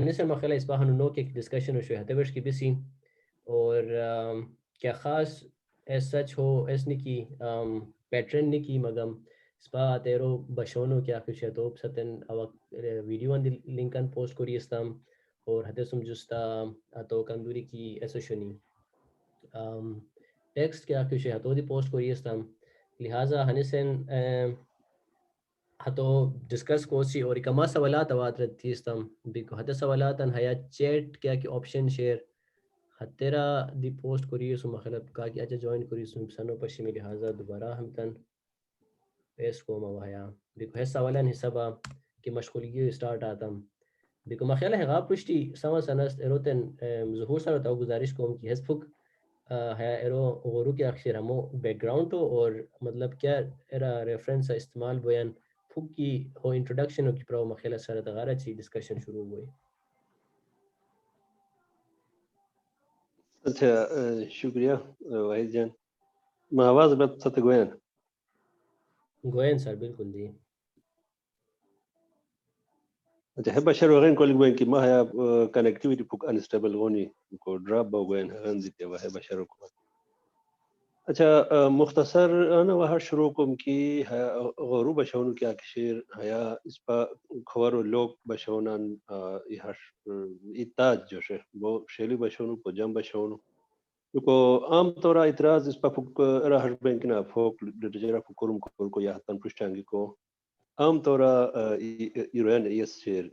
نسر مخلا إصباح إنه نوكي discussion وشوي هتبرش كي Bessie اور کیا خاص as such ہو اس نکی پیٹرن نکی مگم سپا تیرو بشونو کیا کچھ تو ستن او ویڈیو ان لنک ان پوسٹ کری استم اور ہتے سم جستا تو کندوری کی ایسوشنی ٹیکسٹ کیا کچھ تو دی پوسٹ کری استم لہذا ہنسن ہتو ڈسکس کوسی اور کما سوالات اوات رتی استم بیکو ہتے سوالات ان ہیا چیٹ کیا کہ آپشن شیئر ہتیرا دی پوسٹ کری سو مخلب کا کہ اچھا جوائن کری سو سنو پشمی لہذا دوبارہ ہم تن پیس کو موایا بیکو ہے سوالان حسابا کہ مشغولیگی سٹارٹ آتم بیکو مخیل ہے غاب پشتی سما سنست ایروتن ظہور سر تو گزارش کوم کی ہس پھک ہے ایرو غورو کے اخشیر ہمو بیک گراؤنڈ تو اور مطلب کیا ایرا ریفرنس استعمال بیان پھک کی ہو انٹروڈکشن ہو کی پراو مخیل سر تغارہ چی ڈسکشن شروع ہوئی. اچھا شکریہ واحد جان. میں آواز بت ست گوین گوین سر بالکل جی. اچھا ہے بشر وغین کول گوین کی ما ہے کنیکٹیویٹی پھک انسٹیبل ہونی کو ڈراپ با گوین ہن دیتے وہ ہے بشر کو. اچھا مختصر انا وہ شروع کم کی غورو بشون کیا کشیر حیا اس پا خور لوگ بشونان اتاج جو ہے وہ شیلی بشونو کو جم بشونو کو عام طور اعتراض اس پا فک راہر بینکنا فوک لٹریچر فکرم کو یا تن پرشتانگی کو عام طور ایران ایس شیر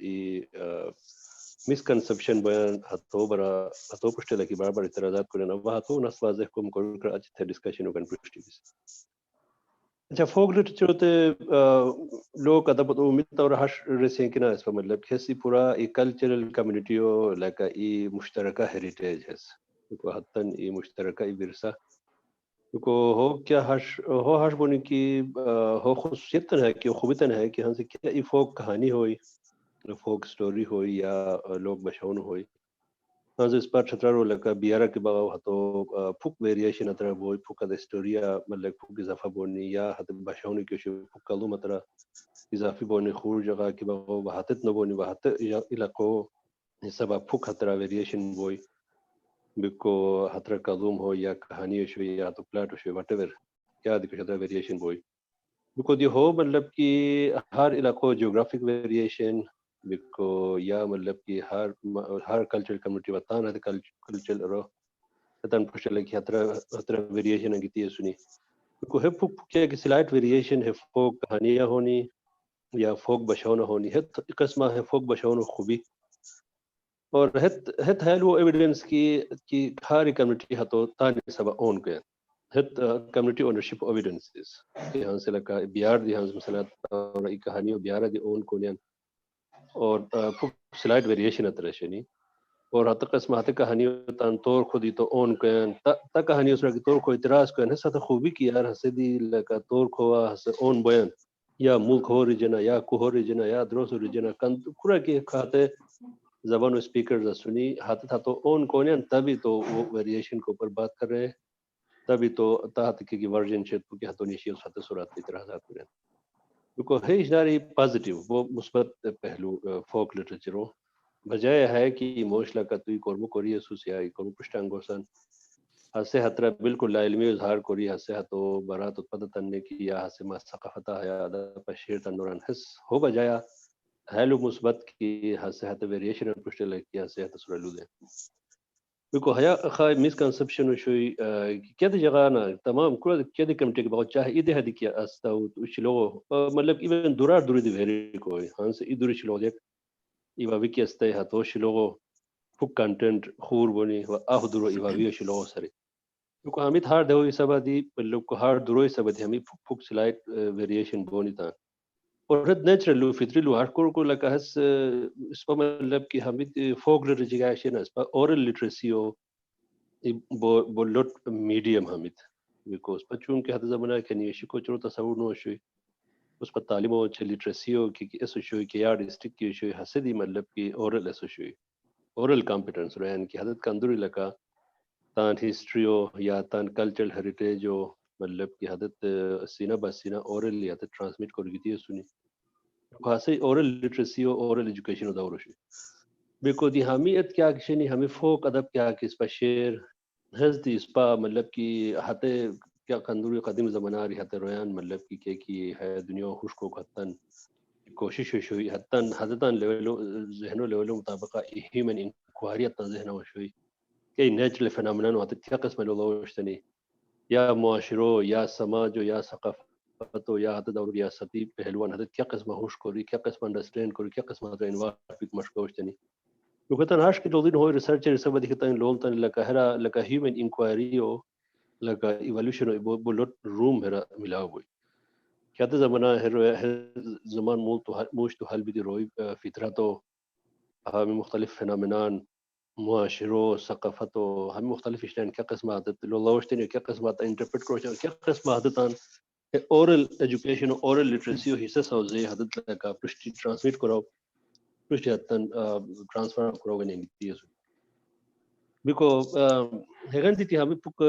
مسکنسپشن بیان ہتو برا ہتو پشتے لکی بڑا بڑا اعتراضات کرنا وہ ہتو نس واضح کم کر اچھے ڈسکشن کن پشتی بیس. اچھا فوک لٹریچر تے لوگ ادب تو امید اور ہش رسیں کہ نا اس کا مطلب کیسی پورا ای کلچرل کمیونٹی ہو لائک ای مشترکہ ہیریٹیج ہے کو حتن ای مشترکہ ای ورثہ کو ہو کیا ہش بونے کی ہو خصوصیت ہے کہ خوبیتن ہے کہ ہم سے کیا ای فوک کہانی ہوئی فوک سٹوری ہوئی یا لوگ بشون ہوئی ہاں اس پر چھترارو لکا بیارا کے باغ ہتو پھک ویریشن اترا بوئی پھک دا اسٹوریا مطلب پھک اضافہ بونی یا ہت بشونی کیوشی پھک کلو مترا اضافی بونی خور جگہ کے باغ وحتت نہ بونی وحت علاقو حسابہ پھک ہترا ویریشن بوئی بکو ہترا کلوم ہو یا کہانی شوی یا تو پلاٹ شوی وٹ ایور کیا دکھ ہترا ویریشن بوئی بکو دی ہو مطلب کہ ہر علاقو جیوگرافک ویریشن بکو یا مطلب کہ ہر کلچرل کمیونٹی وطان ہے کلچرل رو تن پوچھ لے کہ ہترا ویریشن انگیتی ہے سنی بکو ہے پھک کیا کہ سلائٹ ویریشن ہے فوک کہانیاں ہونی یا فوک بشونہ ہونی ہے قسمہ ہے فوک بشونہ خوبی اور ہت ہیلو ایویڈنس کی ہر کمیونٹی ہتو تانی سبا اون کے ہت کمیونٹی اونرشپ ایویڈنسز کہ ہاں سے لگا بیار دی ہاں مثلا ای کہانی بیار دی اون کونین اور سلائٹ ویریشن اترشنی اور ہت قسم ہت کہانی تان طور خودی تو اون کین تا کہانی اس کی طور کو اعتراض کین ہے خوبی کی یار ہسدی لگا طور کھوا ہس اون بیان یا ملک ہو ریجنا یا کو ریجنا یا دروس ریجنا کن پورا کی کھاتے زبان اسپیکر سنی ہاتھ تھا تو اون کونین تبھی تو وہ ویریشن کے اوپر بات کر رہے تبھی تو تحت کی ورژن شد کہ ہتو نیشی اس ہت سورات اعتراضات کریں کیونکہ ہے اشارے پازیٹیو وہ مثبت پہلو فوک لٹریچروں بجائے ہے کہ موشلا کا توی کورمو کوری اسوسیا کورمو پشتانگوسن ہسے ہترا بالکل لا علمی اظہار کوری ہسے ہتو برات اتپد تننے کی یا ہسے ما ثقافتا ہے ادب پشیر تنوران حس ہو بجایا ہیلو مثبت کی ہسے ہت ویریشن پشتے لگی ہسے ہت سرلو دے بکو حیا خا مسکنسپشن شوی کیا دی جگہ نا تمام کل کیا دی کمیٹی کے بہت چاہے ادھے ہدی کیا استا وچ لوگو مطلب ایون دورار دوری دی ویری کوئی ہنس ادوری چلو دیک ایوا وکی استے ہتو شلوگو فک کنٹینٹ خور بونی و اہ درو ایوا ویو شلوگو سری بکو ہمیں ہار دیوی سبا دی مطلب کو ہار دروی سبا دی ہمیں فک سلائٹ ویریشن بونی تا اور رد نیچرل لو فطری لو ہر کو لگا ہس اس پا مطلب کہ ہمیں فوک لٹریچر اس پا اورل لٹریسی ہو بو لوٹ میڈیم ہمیں بیکوز پچون کے حد زمانہ کہ نیشی کو چلو تصور نو شوی اس پر تعلیم ہو چھ لٹریسی ہو کہ ایسو شوی کہ یار ڈسٹرکٹ کی شوی حسدی مطلب کہ اورل ایسو شوی اورل کمپیٹنس رہن کی حدت کا اندر لگا تان ہسٹری ہو یا تان کلچرل ہیریٹیج ہو مطلب کہ حدت سینہ بسینہ اورل یا ٹرانسمٹ کر گئی تھی سنی خاصی اورل لٹریسی ہو اورل ایجوکیشن دور شوی بکو دی حامیت کیا کشنی ہمیں فوک ادب کیا کہ اس پا شعر حز دی اس پا مطلب کہ ہتے کیا کندوری قدیم زمانہ ری ہتے رویان مطلب کہ ہے دنیا خوش کو حتن کوشش ہوئی حتن حدتن لیولو ذہنو لیولو مطابقہ ہیومن انکوائری حتن ذہنو ہوئی کہ نیچرل فینامنان ہوتے کیا قسم لوشتنی یا معاشرو یا سماجو یا ثقافتو یا حد دور ریاستی پہلوان حد کیا قسم ہوش کوری کیا قسم انڈرسٹینڈ کوری کیا قسم حد انوار مشکوشتنی لوکتن ہاش کے لوگین ہوئی ریسرچ رسبہ دکھتن لولتن لکا ہرا لکا ہیومن انکوائریو لکا ایوالوشن بولوٹ روم ہرا ملاو ہوئی کیا تو زمانہ زمان موش تو حل بھی روئی فطرتو ہمیں مختلف فینامنان معاشرو ثقافتو ہمیں مختلف اشیاء کیا قسم عادت لوشتنی کیا قسم عادت انٹرپریٹ کرو کیا قسم عادتان اورل ایجوکیشن اورل لٹریسی حصہ سوزے حدت لکا پرشتی ٹرانسلیٹ کرو پرشتی حتن ٹرانسفر کرو گنے گی بکو ہگن دیتی ہمیں پک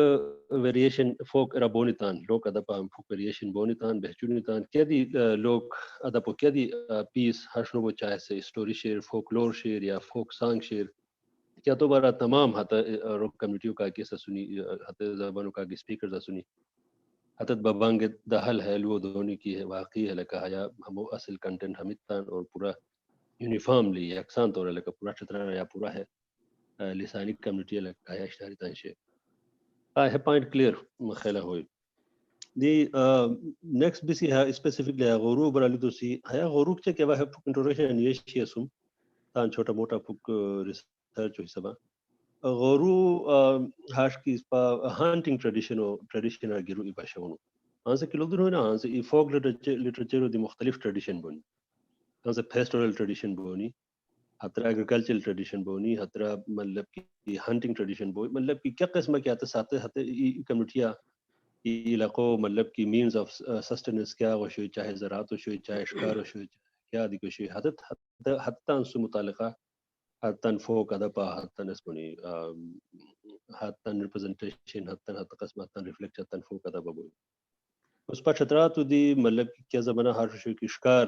ویریشن فوک را بونیتان لوک ادپا ہم پک ویریشن بونیتان بہچونیتان کیا دی لوک ادپو کیا دی پیس ہرشنو وہ چاہے سے اسٹوری شیر فوک لور شیر یا فوک سانگ شیر کیا تو بارا تمام ہتا روک کمیونٹیوں کا کیسا سنی ہتا زبانوں کا سپیکر سنی حتت ببانگ دہل ہے لو دونی کی ہے واقعی ہے لکا یا ہمو اصل کنٹینٹ ہمیتان اور پورا یونیفارملی یکساں طور لکا پورا چترا یا پورا ہے لسانی کمیونٹی لکا یا اشتاری تانشے ہے پوائنٹ کلیئر مخیلہ ہوئی دی نیکسٹ بیسی ہے اسپیسیفکلی ہے غروب برالی تو سی ہے غروب چے کیا ہے پک انٹروریشن یہ شی اسم تان چھوٹا موٹا پک ریسرچ ہوئی سبا غورو ہاش کی اسپا ہانٹنگ ٹریڈیشن گیرو ای باشونو ہاں سے کلو دن ہوئی نا ہاں سے ای فوک لٹریچر دی مختلف ٹریڈیشن بونی ہاں سے فیسٹورل ٹریڈیشن بونی ہترا ایگریکلچرل ٹریڈیشن بونی ہترا مطلب کی ہنٹنگ ٹریڈیشن بونی مطلب کی کیا قسم کیا ساتھ ہتے کمیونٹیاں علاقوں مطلب کی مینز آف سسٹیننس کیا ہوشوئی چاہے زراعت ہوشوئی چاہے شکار ہوشوئی کیا دی کوشوئی حتن سے متعلقہ حتن فوک ادپا حتن اسمونی حتن ریپرزنٹیشن حتن قسم حتن ریفلیکٹ حتن فوک ادپا بونی اس پر چھترا تو دی مطلب کیا زمانہ ہر شوئی کی شکار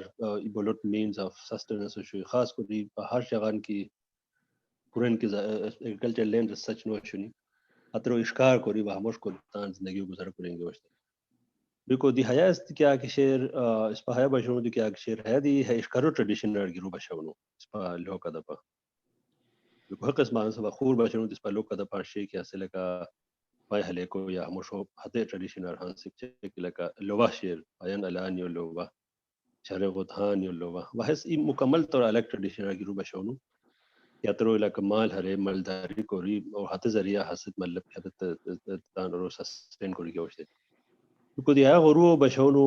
بولوٹ مینز آف سسٹیننس ہوشوئی خاص کو دی ہر شغان کی پورن کی ایگریکلچر لینڈ سچ نو شنی اترو اشکار کوری و ہموش کو تان زندگی گزر کریں گے وشتے بکو دی حیا است کیا کہ شیر اس پا حیا بشونو دی کیا کہ شیر ہے دی ہے اشکارو ٹریڈیشن گیرو بشونو اس پا لوک ادپا بکو حق اس مان سبا خور بشونو دی اس پا لوک ادپا شی کیا سے لکا پای حلے کو یا ہموشو حتے ٹریڈیشن ہان سکچے کہ لکا لوہ شیر آیان الانیو لوہ شر غدھانیو لوہ وحس ای مکمل طور الگ ٹریڈیشن گیرو بشونو یا ترو لکا مال ہرے مالداری کوری اور حتی ذریعہ حسد مطلب حدت تان رو سسٹین کوری کے وشتے کو دی غرو بشونو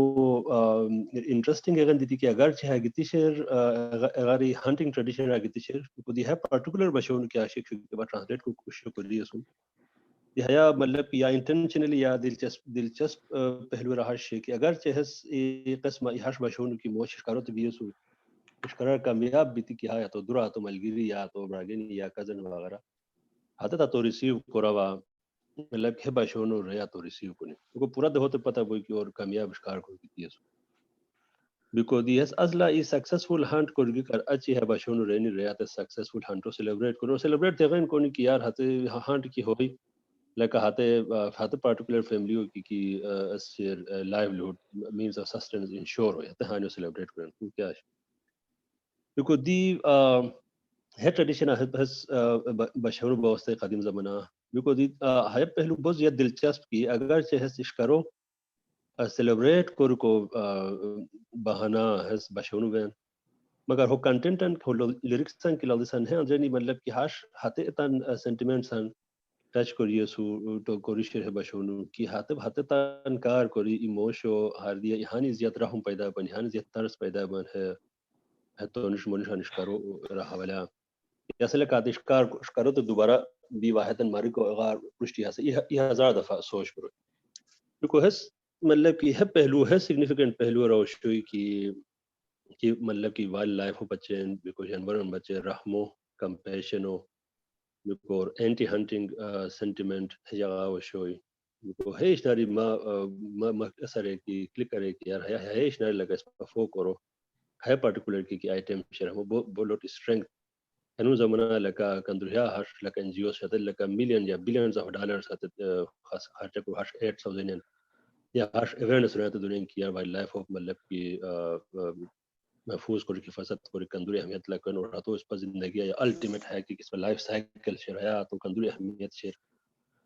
انٹرسٹنگ اگن دیتی کہ اگر چاہے گتی شیر اگری ہنٹنگ ٹریڈیشن اگتی شیر کو دی ہے پرٹیکولر بشونو کیا شک کے بعد ٹرانسلیٹ کو کوشش کری اسو دی ہے مطلب یا انٹینشنلی یا دلچسپ پہلو رہا شی کہ اگر چاہے قسم ہش بشونو کی موشش کرو تو بھی اسو اشکرار کامیاب بیتی کی یا تو درا تو ملگیری یا تو براگینی یا کزن وغیرہ حتی تو ریسیو کوروا مطلب کہ باشونو ریا تو ریسیو کنی کو پورا دے ہوتے پتہ بوئی کہ اور کامیاب اشکار کو کیتی ہے بیکو دی اس ازلا ای سکسسفل ہنٹ کو بھی کر اچھی ہے باشونو رینی ریا تے سکسسفل ہنٹ سیلیبریٹ کرو سیلیبریٹ تگن کونی کی یار ہتے ہنٹ کی ہوئی لکا ہتے پارٹیکولر فیملیو کی اس لائیولیہوڈ مینز آف سسٹیننس انشور ہوئی ہتے ہانیو سیلیبریٹ کرن کیا بیکو دی ہے ٹریڈیشن بشہور بواسطے قدیم زمانہ بیکو دی ہے پہلو بہت زیادہ دلچسپ کی اگر چاہے اشکارو سیلیبریٹ کر کو بہانا ہے بشہور وین مگر ہو کنٹینٹ ہو لیرکس سن کی لالسن ہے جنی مطلب کہ ہاش ہتے تن سینٹیمنٹس ہن ٹچ کریے سو تو کوریشر ہے بشونو کی ہتے تن کار کری ایموشو ہر دی یہانی زیادہ رحم پیدا بن یہانی زیادہ ترس پیدا بن ہے تو نشمونشان اشکارو رہا ولا یا سے لکا اشکارو تو دوبارہ دی واحدن ماری کو اغار پرشتی ہاسے یہ ہزار دفعہ سوچ کرو کیونکہ ہے مطلب کہ ہے پہلو ہے سگنیفیکنٹ پہلو روشوئی کی مطلب کہ وائلڈ لائف ہو بچے بیکو جانوروں بچے رحمو کمپیشنو بیکو اینٹی ہنٹنگ سینٹیمنٹ ہے جگہ وشوئی بیکو ہے اشناری ما اثر ہے کہ کلک کرے کہ یار ہے اشناری لگا اس پر فو کرو ہے پرٹیکولر کی آئٹم شرح بولوٹ اسٹرینگ انو زمانه لکه کندریا هاش لکه ان جی او شته لکه میلیون یا بیلیونز اف ډالرز هته خاص خرچه کو هاش 8000 یا هاش اویرنس رہتا دنیا کی یا وائلڈ لائف آف مطلب کی محفوظ کو حفاظت کو کندوری اہمیت لکن اور تو اس پر زندگی یا الٹیمیٹ ہے کہ اس پر لائف سائیکل شریا تو کندوری اہمیت شیر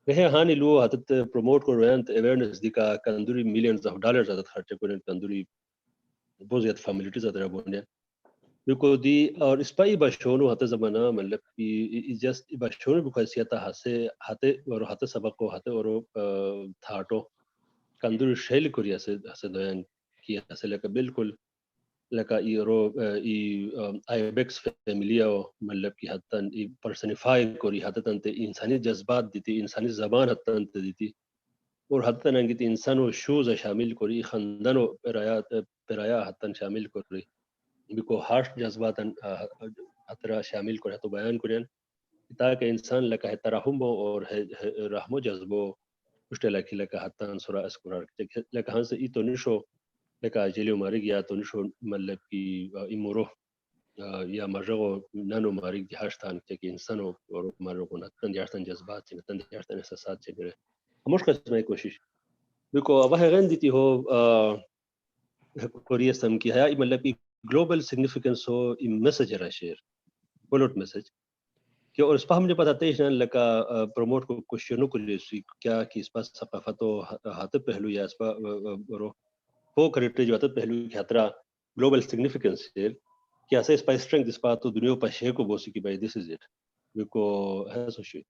وہ ہانی لو حدت پروموٹ کو رینت اویرنس دی کا کندوری میلیونز اف ڈالرز عدد خرچے کو کندوری بہت زیادہ فیملیٹیز ادرا بونیا بکو دی اور اس پائی بشونو حتی زمانہ مطلب کی جسٹ بشونو بکو حیثیتا ہتے اور ہتے سبق کو ہتے اور تھاٹو کندوری شیل کوری ہسے دویان کی ہسے لکا بالکل لکا ای رو ای آئیبیکس فیملیو مطلب کی حتن ای پرسنیفائی کوری حتن تے انسانی جذبات دیتی انسانی زبان حتن تے دیتی اور حتن انگیتی انسانو شوز شامل کوری خندنو پرایا حتن شامل کوری بکو ہارش جذباتن حترا شامل کوری حتو بیان کرین تاکہ انسان لکا ہے ترحم اور رحم و جذبو اشتے لکی لکا حتن سورا اسکرار لکا ہنس ای تو نشو لکا جیلیو مارگ یا تو نشو مطلب کی ایمورو یا مرغو نانو مارگ دی ہاشتان کہ انسانو اور مرغو نتن دیارتن جذبات نتن دیارتن احساسات چگرے ہموش قسمیں کوشش بکو اب ہے غن دیتی ہو کوریہ سم کی ہے مطلب کی گلوبل سگنیفیکنس ہو میسج ہے شیر بولوٹ میسج کہ اور اس پہ ہم نے پتہ تیش لکا پروموٹ کو کوشچنوں کو لیے کیا کہ اس پاس ثقافت و ہاتھ پہلو یا اس پا رو ہو کریکٹر جو ہاتھ پہلو کی خطرہ گلوبل سگنیفیکنس ہے کہ ایسے اس پا اسٹرنگ اس پا تو دنیا پا شے کو بوسی کی بھائی دس از اٹ بیکو ہے سوشی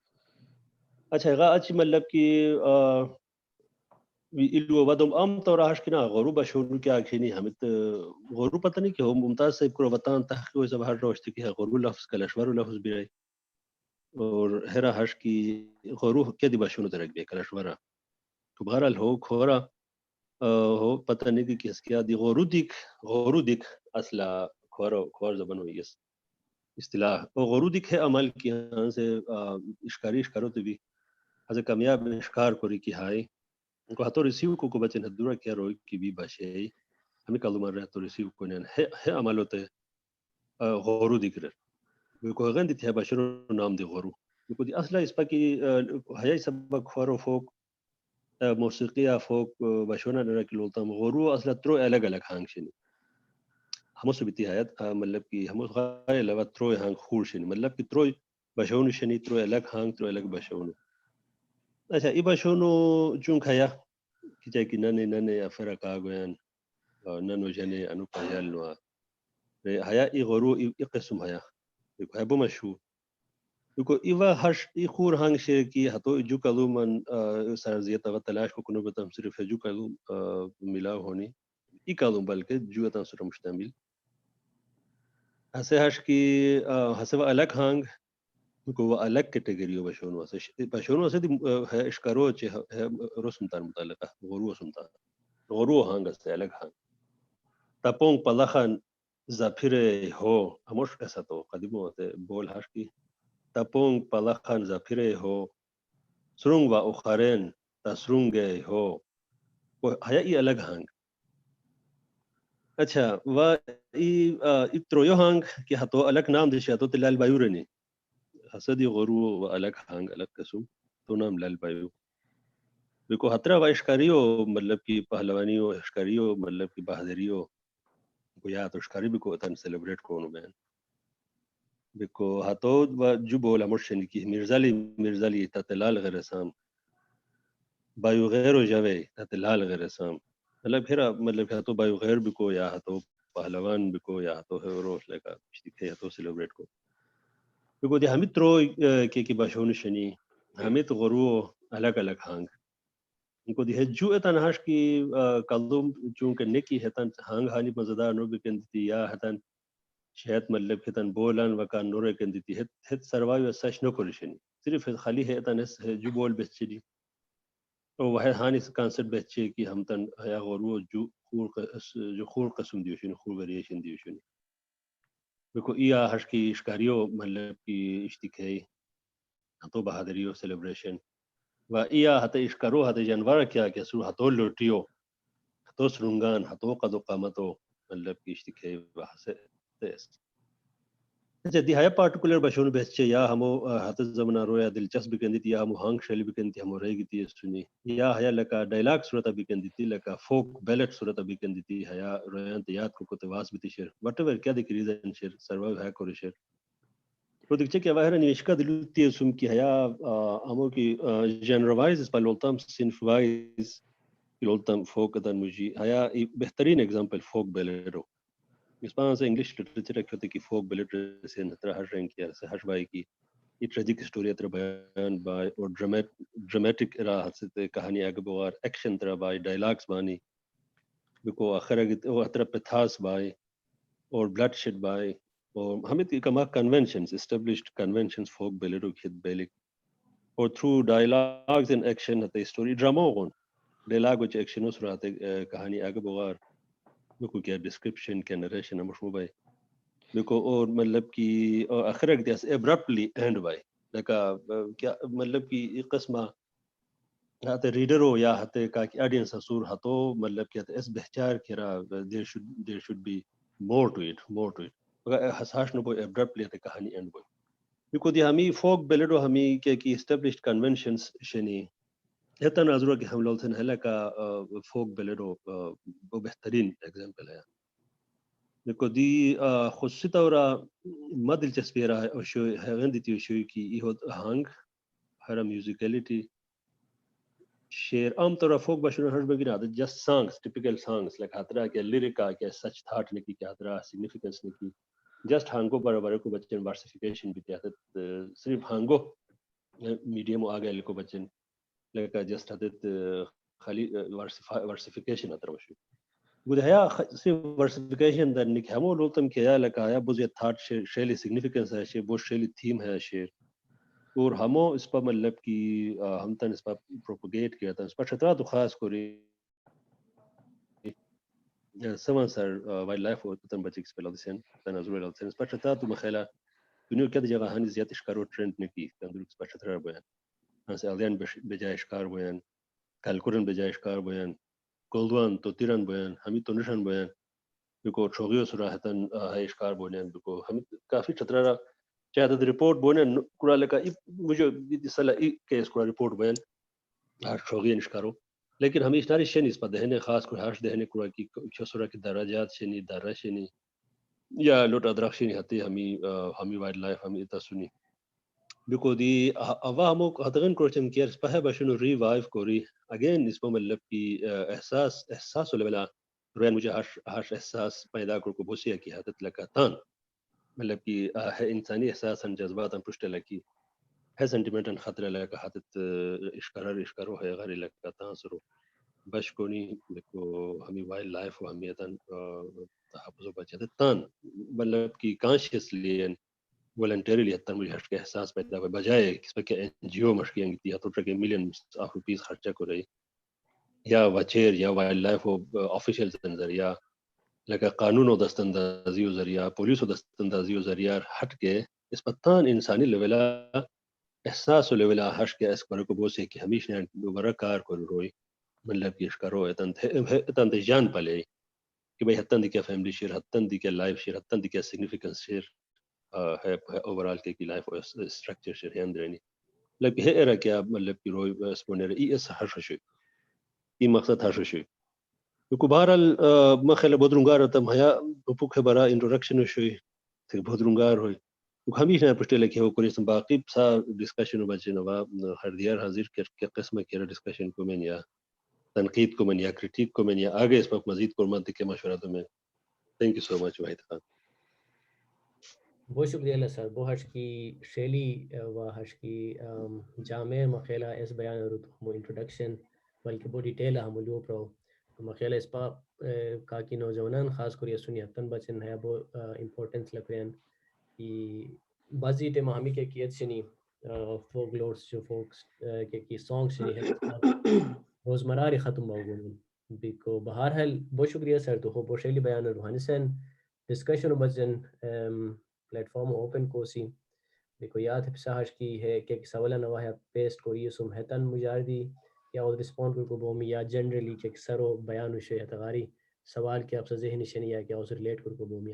اچھا غا اچھی مطلب کی ایلو ودم عام طور آش کی نا غروب شروع کیا کھینی ہمت غروب پتہ نہیں کہ ہو ممتاز صاحب کو وطن تحقیق و زبان روشتی کی ہے غروب لفظ کلشور لفظ بھی رہی اور ہرا ہش کی غرو کیا دی باشونو درک بے کلشورا تو بہرحال ہو کھورا ہو پتہ نہیں کہ کس کیا دی غرو دیکھ اصلا کھور زبان ہوئی اس اصطلاح او غرو دیکھ ہے عمل کی ہاں سے اشکاریش کرو تو بھی از کامیاب اشکار کوری کی ہائی ان کو ہتو ریسیو کو بچن ہدورا کیا روئی کی بھی باشے ہمیں کلو مر رہا تو ریسیو کو نین ہے عمل ہوتے غرو دیکھ رہے کو غن دیتی ہے بشرو نام دی غرو کو دی اصلا اس پا کی حیائی سبق خورو فوق موسیقی فوق بشونا نرا کی لولتا غرو اصلا ترو الگ الگ ہانگ شنی ہمو سو بیتی حیات مطلب کی ہمو غای لوا ترو ہانگ خور شنی مطلب کی ترو بشون شنی ترو الگ ہانگ ترو الگ بشونو اچھا ای بشونو چون کھایا کی چاہی کی ننے افرا کاغوین ننو جنے انو پایال نوا حیا ای غرو ای قسم حیا ہے بو مشہور کو ایوا ہش ای خور ہنگ شیر کی ہتو جو کلو من سرزیت و تلاش کو کنو بتم صرف جو کلو ملاو ہونی ای کلو بلکہ جو تن سر مشتمل ہسے ہش کی ہسے الگ ہنگ کو الگ کیٹیگری بشونو اسے بشونو اسے ہے اشکارو چ ہے رسم تر متعلقہ غرو سمتا غرو ہنگ اسے الگ ہنگ تپون پلخن زفیرے ہو ہموش ایسا تو قدیمو ہوتے بول ہش کی تپونگ پلخن زفیرے ہو سرنگ و اخارین تسرنگے ہو حیا ای الگ ہنگ اچھا و ای ترویو ہنگ کہ ہتو الگ نام دیشی ہتو تلال بایورنی حسدی غرو و الگ ہنگ الگ قسم تو نام لال بایو بکو ہترا و اشکاریو مطلب کی پہلوانیو اشکاریو مطلب کی بہادریو کو یا تو اشکاری بھی کو تن سیلیبریٹ کونو بین بکو ہتو جو بولا مرشن کی مرزالی تتلال غرسام بایو غیر جوے تتلال غرسام مطلب پھر مطلب ہتو بایو غیر بکو یا ہتو پہلوان بکو یا ہتو روش لگا اشتکے ہتو سیلیبریٹ کو بکو دی ہمیں ترو کی باشون شنی ہمیں تو غرو الگ الگ ہانگ ان کو دی جو اتن ہاش کی کلوم چونکہ نکی ہتن ہانگ ہانی مزدار نو بکن دی یا ہتن شاید مطلب ہتن بولن وکان نورے کن دیتی ہت سروائیو سچ نو کرشنی صرف خالی ہے اتن جو بول بچی او وہ ہانی کانسپٹ بچے کی ہم تن یا غرو جو خور قسم دیوشن خور ویریشن دیوشن بکو ایا ہش کی اشکاریو مطلب کی اشتکے ہتو بہادریو سیلیبریشن و ایا ہتے اشکارو ہتے جانور کیا کہ سو ہتو لوٹیو ہتو سرنگان ہتو قدو قامتو مطلب کی اشتکے وہاں سے تیس اچھا دی ہایا پارٹیکولر بشون بچے یا ہمو ہت زمانہ رویا دلچسپ بکندی یا ہمو ہنگ شیل بکندی ہمو رہی گتی سنی یا ہیا لکا ڈائلاگ صورت بکندی لکا فوک بیلٹ صورت بکندی ہیا رویان یاد کو تواس بیتی شیر وٹ ایور کیا دیکھ ریزن شیر سروائیو ہے کو شیر تو دیکھتے کہ واہر نیشکا دلتی سم کی ہیا ہمو کی جنرل وائز اس پالولتم صنف وائز لولتم فوک دن مجی ہیا بہترین ایگزامپل فوک بیلٹو اس پاس سے انگلش لٹریچر رکھتے کہ فوک بیلٹر سے نترا ہر رنگ کیا سے ہر بائی کی یہ ٹریجک اسٹوری اتر بیان بائی اور ڈرامیٹک را سے کہانی آگے بوار ایکشن ترا بائی ڈائلاگس بانی بکو آخر اتر پتھاس بائی اور بلڈ شیٹ بائی اور ہمیں کما کنونشنز اسٹیبلشڈ کنونشنز فوک بیلٹو کھد بیلک اور تھرو ڈائلاگز ان ایکشن ہتے اسٹوری ڈراما ہون ڈائلاگ وچ ایکشن اس رہتے کہانی آگے بوار بکو کیا ڈسکرپشن کیا نریشن مشہور بائی بکو اور مطلب کہ آخر دیس ایبرپٹلی اینڈ بائی لکا کیا مطلب کہ قسمہ ہتے ریڈر ہو یا ہتے کا کہ آڈینس سور ہتو مطلب کہ اس بہچار کھرا دیر should be more to it اگر حساس نہ کوئی ایبرپٹلی ہتے کہانی اینڈ بائی بکو دی ہمیں فوک بیلڈو ہمیں کہ اسٹیبلشڈ کنونشنز شنی ہتا نظر کہ ہم لوگ ہے کا فوک بیلڈو وہ بہترین ایگزامپل ہے دیکھو دی خصوصی طور ما دلچسپی رہا ہے شو ہے دیتی شو کی یہ ہنگ ہر میوزیکلٹی شیر عام طور فوک بشر ہر بگنا just songs typical songs like ہترا کے لیریکا کے سچ تھاٹ نے کی کیا ہترا سگنیفیکنس نے کی جسٹ ہانگو برابر کو بچن ورسیفیکیشن بھی کیا صرف ہانگو میڈیم آ گئے کو بچن لائک جسٹ حدت خالی ورسیفیکیشن ہترا وشو گود ہیا صرف ورسیفیکیشن در نک ہمو لوتم کیا لگا یا بوز یہ تھاٹ شیلی سگنیفیکنس ہے شے بوز شیلی تھیم ہے شیر اور ہمو اس پر مطلب کہ ہم تن اس پر پروپوگیٹ کیا تھا اس پر چھترا تو خاص کوری سمان سر وائلڈ لائف اور تن بچے اس پر لودسین تن ازور لودسین اس پر چھترا تو مخیلا دنیا کیا جگہ ہنی زیادہ اشکارو ٹرینڈ نکی تندر اس پر چھترا بیان ہاں سے الیان بجائے اشکار بیان کالکورن بجائے اشکار بیان گولدوان تو تیران بیان ہمیں تو نشان بیان بکو چھوگیو سراحتن ہے اشکار بیان بکو ہم کافی چھترا چاہتے رپورٹ بونے کڑا لکا مجھے سلا کیس کڑا رپورٹ بین چھوگی نشکارو لیکن ہمیں اشناری شنی اس پر دہنے خاص کو ہاش دہنے کڑا کی چھسورا کی دراجات شنی درہ شنی یا لوٹ ادرخ شنی ہتی ہمیں وائلڈ لائف ہمیں اتا سنی بکو دی اوا ہمو ہتغن کرچن کیر اس پہ بشنو ری وائف کوری اگین اس پر مطلب کی احساس لیولا روین مجھے ہاش احساس پیدا کو بوسیا کی حدت لکا تان مطلب کہ ہے انسانی احساس جذبات پشت لکی ہے سینٹیمنٹ خطرہ لگا حدت اشکارو ہے غری لگا تاثرو بش کونی دیکھو ہمیں وائلڈ لائف و ہمیتاً تحفظ و بچت تان مطلب کہ کانشیسلی والنٹریلی حتی مجھے ہٹ کے احساس پیدا ہوئے بجائے کس پہ کہ این جی او مشکیاں گی ہتو ٹرکے ملین آف روپیز خرچہ کو رہی یا وچیر یا وائلڈ لائف و آفیشیل ذریعہ لگا قانون و دستاندازی و ذریعہ پولیس و دستاندازی و ذریعہ ہٹ کے اس پتان انسانی لیولا احساس و لیولا ہش کے اس پر کو بوسے کہ ہمیشہ دوبارہ کار کو روئی مطلب کہ اس کرو اتن جان پلے کہ بھئی حتن دی کیا فیملی شیر حتن دی کیا لائف شیر حتن دی کیا سگنیفیکنس شیر ہے اوورال کی لائف اسٹرکچر شیر ہے اندرینی لگ ہے ایرا کیا مطلب کہ روئی اس بنیر ای اس ہش شوی ای مقصد ہش شوی کو بہرحال مخل بدرنگار تم ہیا بپوک برا انٹروڈکشن شوی تک بدرنگار ہوئی ہمیشہ پشتے لکھے ہو کوئی باقی سا ڈسکشن بچے نوا ہر دیار حاضر کر قسم کے ڈسکشن کو میں یا تنقید کو من یا کرٹیک کو من یا آگے اس وقت مزید قرمت کے مشورہ میں تھینک یو سو مچ واحد خان بہت شکریہ اللہ سر بہت ہش کی شیلی و ہش کی جامع مخیلہ اس بیان اور ہمو انٹروڈکشن بلکہ بہت ڈیٹیل ہم لیو پرو مخیلہ اس پا کا کی نوجوانان خاص کر یہ سنی ہفتن بچن ہے بہت امپورٹنس لگ رہے ہیں کہ بعضی ٹیم ہمیں کے کیت شنی فوک لورڈس جو فوکس کی سانگ شنی ہے روزمرہ ری ختم باؤ بیکو بہرحال بہت شکریہ سر تو ہو بہت شیلی بیان روحانی سن ڈسکشن بچن پلیٹ فارم اوپن کو سی دیکھو یاد ہے پساہش کی ہے کہ سوالا نوا ہے پیسٹ کو یہ سم ہتن مجاردی یا اور رسپونڈ کو بومی یا جنرلی کہ سرو بیان وشے تغاری سوال کہ آپ سے ذہنی شنی یا کہ اس ریلیٹ کو بومی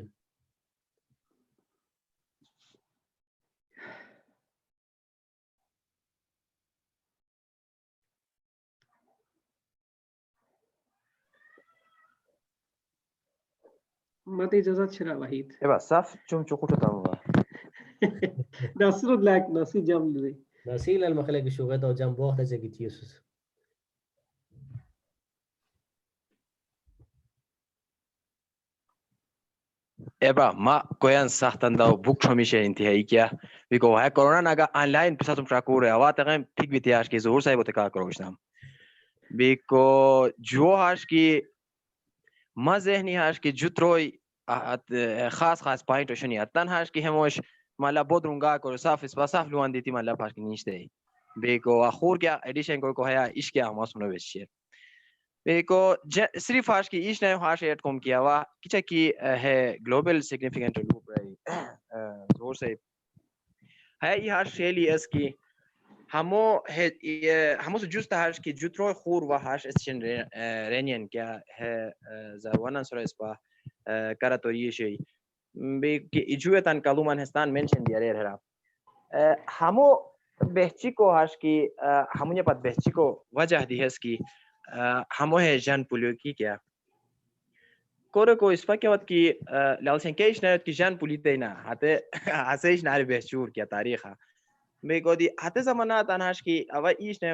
ماته اجازت شرا Waheed eba saf chum chukuto tamwa ناصر لاك ناصر جام لي نسيل المخلق شغلته وجنب وقت زي كتيوس eba ma koyan sahtanda book hamisha intihai kya biko hai corona naga online pisa tum shakure awata gam thik bitiash ki zuhur sai bote ka kroshnam biko jo hash ki ما ذهنی هاش که جوتروی خاص خاص پوینت وشنی اتن هاش که هموش مالا بودرونگا کو صاف اس صاف لوان دیتی مالا پاش نیشته بیکو اخور کیا ایڈیشن کو ہے اس کیا ہم اسمنو وشیر بیکو صرف هاش کی ایش نه هاش ایٹ کوم کیا وا کچا کی ہے گلوبل سگنیفیکنٹ گروپ رہی زور سے ہے یہ هاش شیلی اس کی همو جوست هاش کی جوترو خور و هاش استشن رینین کیا ہے زوانان سر اسپا کراتوری شی بی کی اجوتان کلومان هستان منشن دیاره رها همو بهچی کو هاش کی همون پت بهچی کو وجه دی هست کی همو ہے جان پولیو کی کیا کورو کو اسپا کیا وقت کی لالسن کیش نه کی جان پولی دینا ہتے اسیش نار بهچور کیا تاریخ بیکو دی ہتے زمانہ تناش کی اوا ایش نے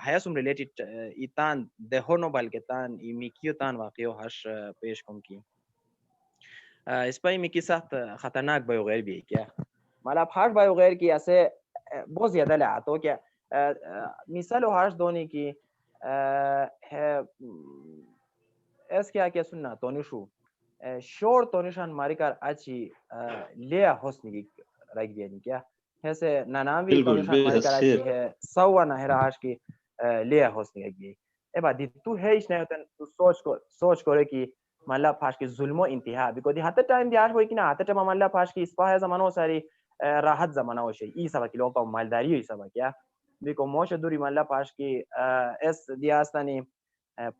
حیاسم ریلیٹڈ ایتان دہونو بلکتان میکیو تان واقعو ہش پیش کم کی اس پای میکی سخت خطرناک بایو غیر بھی کیا مالا پھاش بایو غیر کی ایسے بہت زیادہ لیا تو کیا مثال ہاش دونی کی اس کیا کیا سننا تونشو شور تونشان ماری کر اچھی لیا حسن کی رکھ دیا کیا ایسے ناناوی تونشان ماری کر اچھی ہے سوا نہرا ہاش کی لیا حسن کی گئی اے با دی تو ہے اس نے تو سوچ کرے کی مالا پھاش کی ظلم و انتہا بیکو دی ہتے ٹائم دیاش ہوئی کی نا ہتے ٹائم مالا پھاش کی اسپا ہے زمانو ساری راحت زمانہ ہو شی ای سبا کی لوگ مالداری ہوئی سبا کیا بیکو موش دوری مالا پھاش کی اس دیاستانی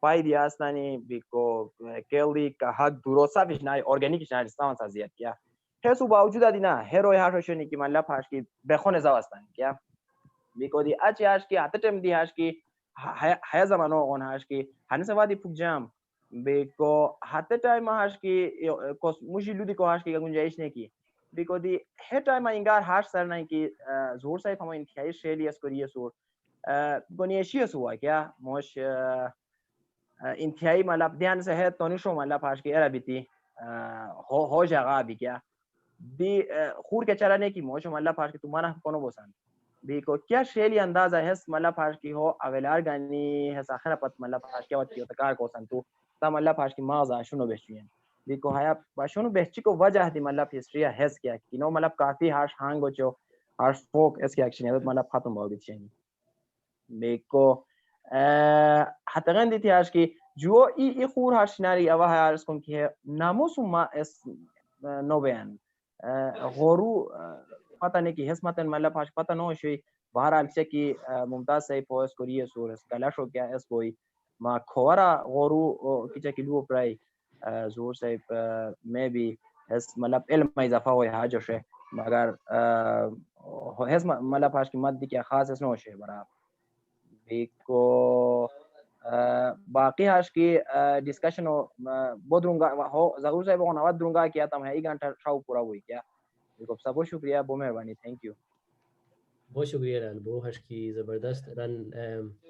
پای دیاستانی بیکو کیلی کا حق دروسا بشنای ارگانیک شنای استان سا زیاد کیا ہسو باوجود دینا ہیرو ہاش شنی کی مالا پھاش کی بخون زواستان کیا بیکو دی اچ ہاش کی ہتے ٹائم دی ہاش کی ہے زمانو اون ہاش کی ہن سوادی پھک جام بیکو ہتے ٹائم ہاش کی کوس مجی لودی کو ہاش کی گنجائش نے کی بیکو دی ہے ٹائم انگار ہاش سر نہیں کی زور سے ہم انتہائی شیلیس کریے سور گنیشیس ہوا کیا موش انتہائی مطلب دھیان سے ہے تونشو مطلب پھاش کی ایرا بیتی ہو جگہ بھی کیا دی خور کے چلانے کی موش مطلب پھاش کی تمہارا کونو بوسان بیکو کیا شیلی اندازہ ہے مطلب پھاش کی ہو اویلار گانی ہے آخر پت مطلب پھاش کیا وقت کی تکار کو سن تو تا مطلب پھاش کی ماغا شنو بیچوین بیکو ہیا باشونو بیچی کو وجہ دی مطلب ہسٹری ہے کیا کہ نو مطلب کافی ہارش ہانگ ہو چو ہارش فوک اس کی ایکشن ہے مطلب ختم ہو گئی تھی بیکو حتغن دیتی هاش کی جو ای خور هاش ناری اوه هارس کن که ناموس ما اس نو بیان غورو پتہ نہیں کہ حسمتن مطلب هاش پتہ نو شوی بہرحال سے کی ممتاز سے پوس کوریے سورس کلاشو کیا اس کوئی ما کھورا غورو کچا کی لو پرائی زور سے میں بھی اس مطلب علم اضافہ ہوئے حاجو شے مگر حسم مطلب هاش کی مد دی کیا خاص اس نو شے برا بیکو باقی هاش کی ڈسکشن بودرونگا ہو ضرور سے بہن آواز درونگا کیا تھا میں ایک گھنٹہ شاو پورا ہوئی کیا بیکو سب بہت شکریہ بہت مہربانی تھینک یو بہت شکریہ رن بو ہش کی زبردست رن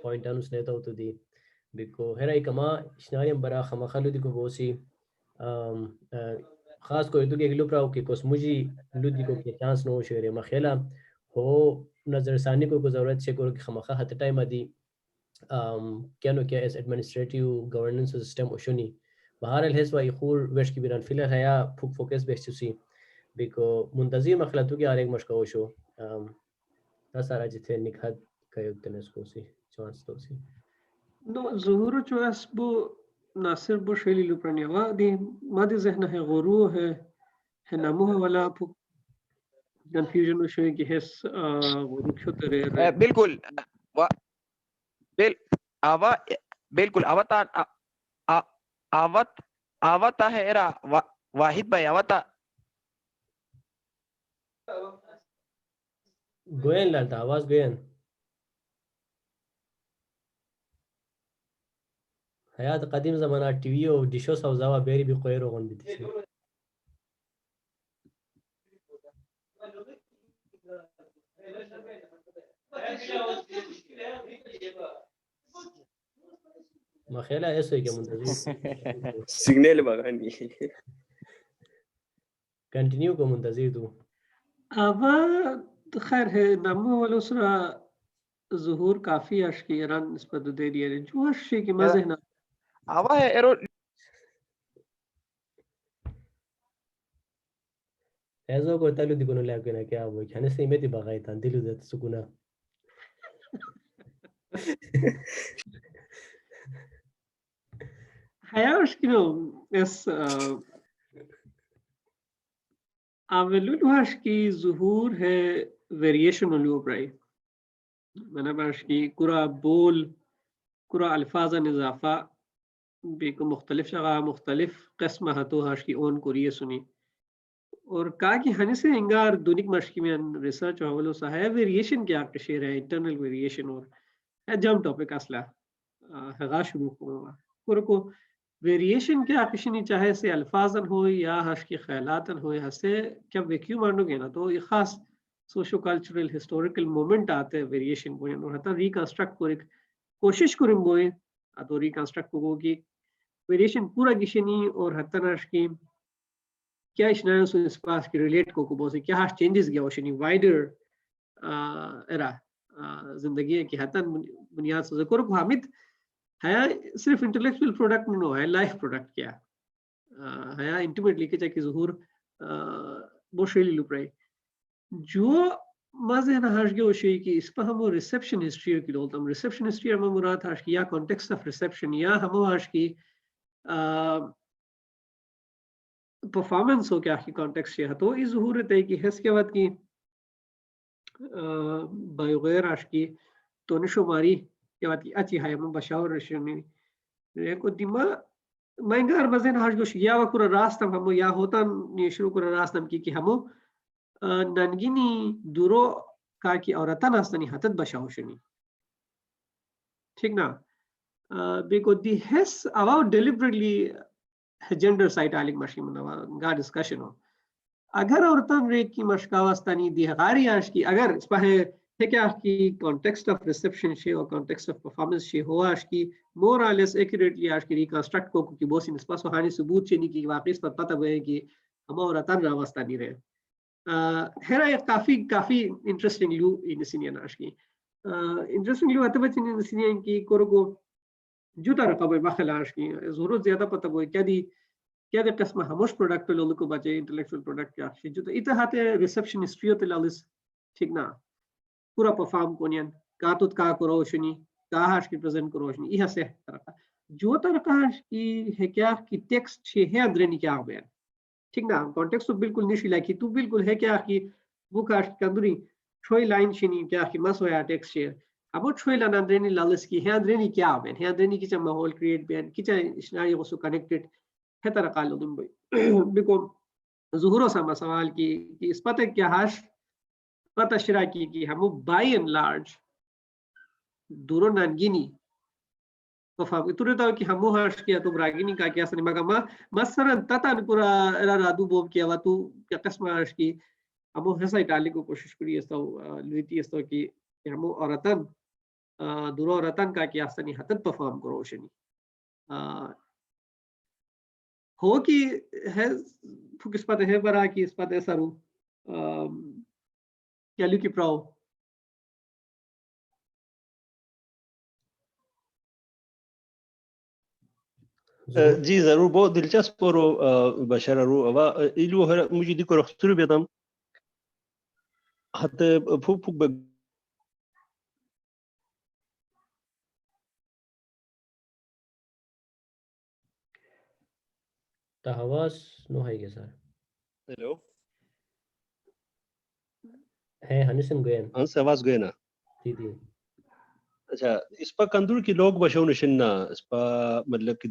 پوائنٹ انس لیتا ہو تو دی بیکو ہیرا کما شناریم برا خمخلو دی کو بوسی خاص کو تو کہ گلو پراو کہ کوس مجی لودی کو کہ چانس نو شیرے مخیلا ہو نظر ثانی کو ضرورت سے کو کہ خمخا ہت ٹائم دی کیا نو کیا اس ایڈمنسٹریٹیو گورننس سسٹم اوشنی بہرحال ہس وائی خور ویش کی بیران فیلر ہے پھک فوکس بیسسی بیکو منتظم مخلتو کہ ایک مشکو شو سارا جتھے نکھت کایو تنس کو سی چانس تو سی نو ظهور چو اس بو ناصر بو شیلی لپرنی وا دی مادی ذہن ہے غرو ہے نامو والا کنفیوژن و شوی کہ ہس غرو کھو ترے بالکل آوا بالکل آوتا آوتا ہے ایرا واحد بھائی آوتا گوین لالتا آواز گوین حیات قدیم زمانہ ٹی وی او ڈشو سوزاوا بیری بھی قویر غون دیتی ما خیال ہے ایسے کہ منتظر سگنل بغانی کنٹینیو کو منتظر تو اوا خیر ہے نامو ولو سرا ظهور کافی اشکی ایران نسبت دے دیا جو اشی کی مزه نا اوا ہے ایرو ایزو کو تلو دی کنو لیاب کنا کیا وہ کھانے سے میں دی بغای تان دلو دت سکونا حیا اشکی نو اس اولو اشکی ظهور ہے ویریشن لو برائی منا اشکی کرا بول کرا الفاظ اضافہ بیکو مختلف شغا مختلف قسم ہتو اشکی اون کوریے سنی اور کہا کہ ہنی سے انگار دونک مشکی میں ریسرچ حوالو سا ہے ویریشن کیا کشیر ہے انٹرنل ویریشن اور ہے جم ٹاپک اصلا ہگا شروع کو ویریشن کیا کشنی چاہے سے الفاظن ہو یا ہش کی خیالاتن ہو یا سے کیا ویکیو مانو گے نا تو یہ خاص سوشو کلچرل ہسٹوریکل مومنٹ آتے ہیں ویریشن کو اور حتی ریکنسٹرکٹ کو ایک کوشش کریں گوئے تو ریکنسٹرکٹ کو گو کی ویریشن پورا کشنی اور حتی ناش کی کیا اشنا سو اس پاس کی ریلیٹ کو بوسے کیا ہاش چینجز گیا وشنی وائڈر ایرا زندگی کی حتی بنیاد سے ذکر کو حامد ہے صرف انٹلیکچوئل پروڈکٹ نو ہے لائف پروڈکٹ کیا ہے انٹیمیٹلی کہ چاہے ظہور بوشیلی لپرائی جو مازه نه هاش گو شی کی اس په همو ریسپشن ہسٹری کی لولتم ریسپشن ہسٹری میں مراد ہاش کی یا کانٹیکسٹ اف ریسپشن یا همو هاش کی پرفارمنس ہو کیا کی کانٹیکسٹ ہے تو اس ظہور تے کی حس کے بعد کی بایو غیر ہاش کی تو نشو ماری کے بعد کی اچھی ہے من بشاور رشنی کو دیما مہنگار مزن ہاش گو یا وکر راستم همو یا ہوتا نی شروع کر راستم کی همو ننگینی دورو کا کی عورتان هستنی حتت بشاوشنی ٹھیک نا بیکو دی حس about deliberately gender side آلک مشکی منوا گا ڈسکشن ہو اگر عورتان ریک کی مشکاوستانی دی غاری آش کی اگر اس پہ ہے کہ آش کی کانٹیکسٹ آف ریسپشن شے اور کانٹیکسٹ آف پرفارمنس شے ہو آش کی مور آر لیس ایکوریٹلی آش کی ریکنسٹرکٹ کو کی بوسی نسپا سوہانی ثبوت چینی کی واقعی اس پر پتہ ہوئے کہ ہم عورتان راوستانی رہے ہے نا کافی انٹرسٹنگ لو انسینیا ناش کی انٹرسٹنگ لو اتبت انسینیا کی کورگو جوتا رقم بخلاش کی ضرورت زیادہ پتہ ہوئی کیا دی قسم ہموش پروڈکٹ لولو کو بچے انٹلیکچوئل پروڈکٹ کیا شی جوتا ایتا ہاتے ریسپشن ہسٹری ہوتے لالس ٹھیک نا پورا پرفارم کونین کا تو کا کروشنی کا ہاش کی پریزنٹ کروشنی یہ سے طرح جو طرح کی ہے کیا کی ٹیکسٹ شے ہے اندرنی کیا بیان ٹھیک نا کانٹیکسٹ تو بالکل نشی لائکی تو بالکل ہے کیا کی وہ کاش کندری چھوئی لائن شنی کیا کی مس ہویا ٹیکسٹ شیئر اب وہ چھوئی لائن اندرنی لالس کی ہے اندرنی کیا بیان ہے اندرنی کی چا ماحول کریٹ بیان کی چا اشناری غصو کنیکٹڈ ہے طرح قالو دن بھئی بکو ظہورو ساما سوال کی اس پتہ کیا ہاش پتہ شرا کی ہمو بائی اینڈ لارج دورو نانگینی وفاق اتنے تو کہ ہمو ہاش کیا تو براگینی کا کیا سنی مگا مثلا تتا نکورا رادو بوم کیا واتو کیا قسم ہاش کی ہمو حسا اٹالی کو کوشش کری استو لویتی استو کی ہمو عورتن دورو عورتن کا کیا سنی حتت پرفارم کرو شنی ہو کی ہے کس پتہ ہے برا کی اس پتہ سرو کیا لو کی پراؤ جی ضرور بہت دلچسپ اور بشر رو و ایلو ہر مجھے دی کو رخصتر بیتم حتی پھوک تحواس نو ہے گے سر ہیلو ہے ہنسن گوین ہاں سے آواز گئے نا جی جی اچھا اس پا کندور کی لوگ بشو نشننا اس پا مطلب کہ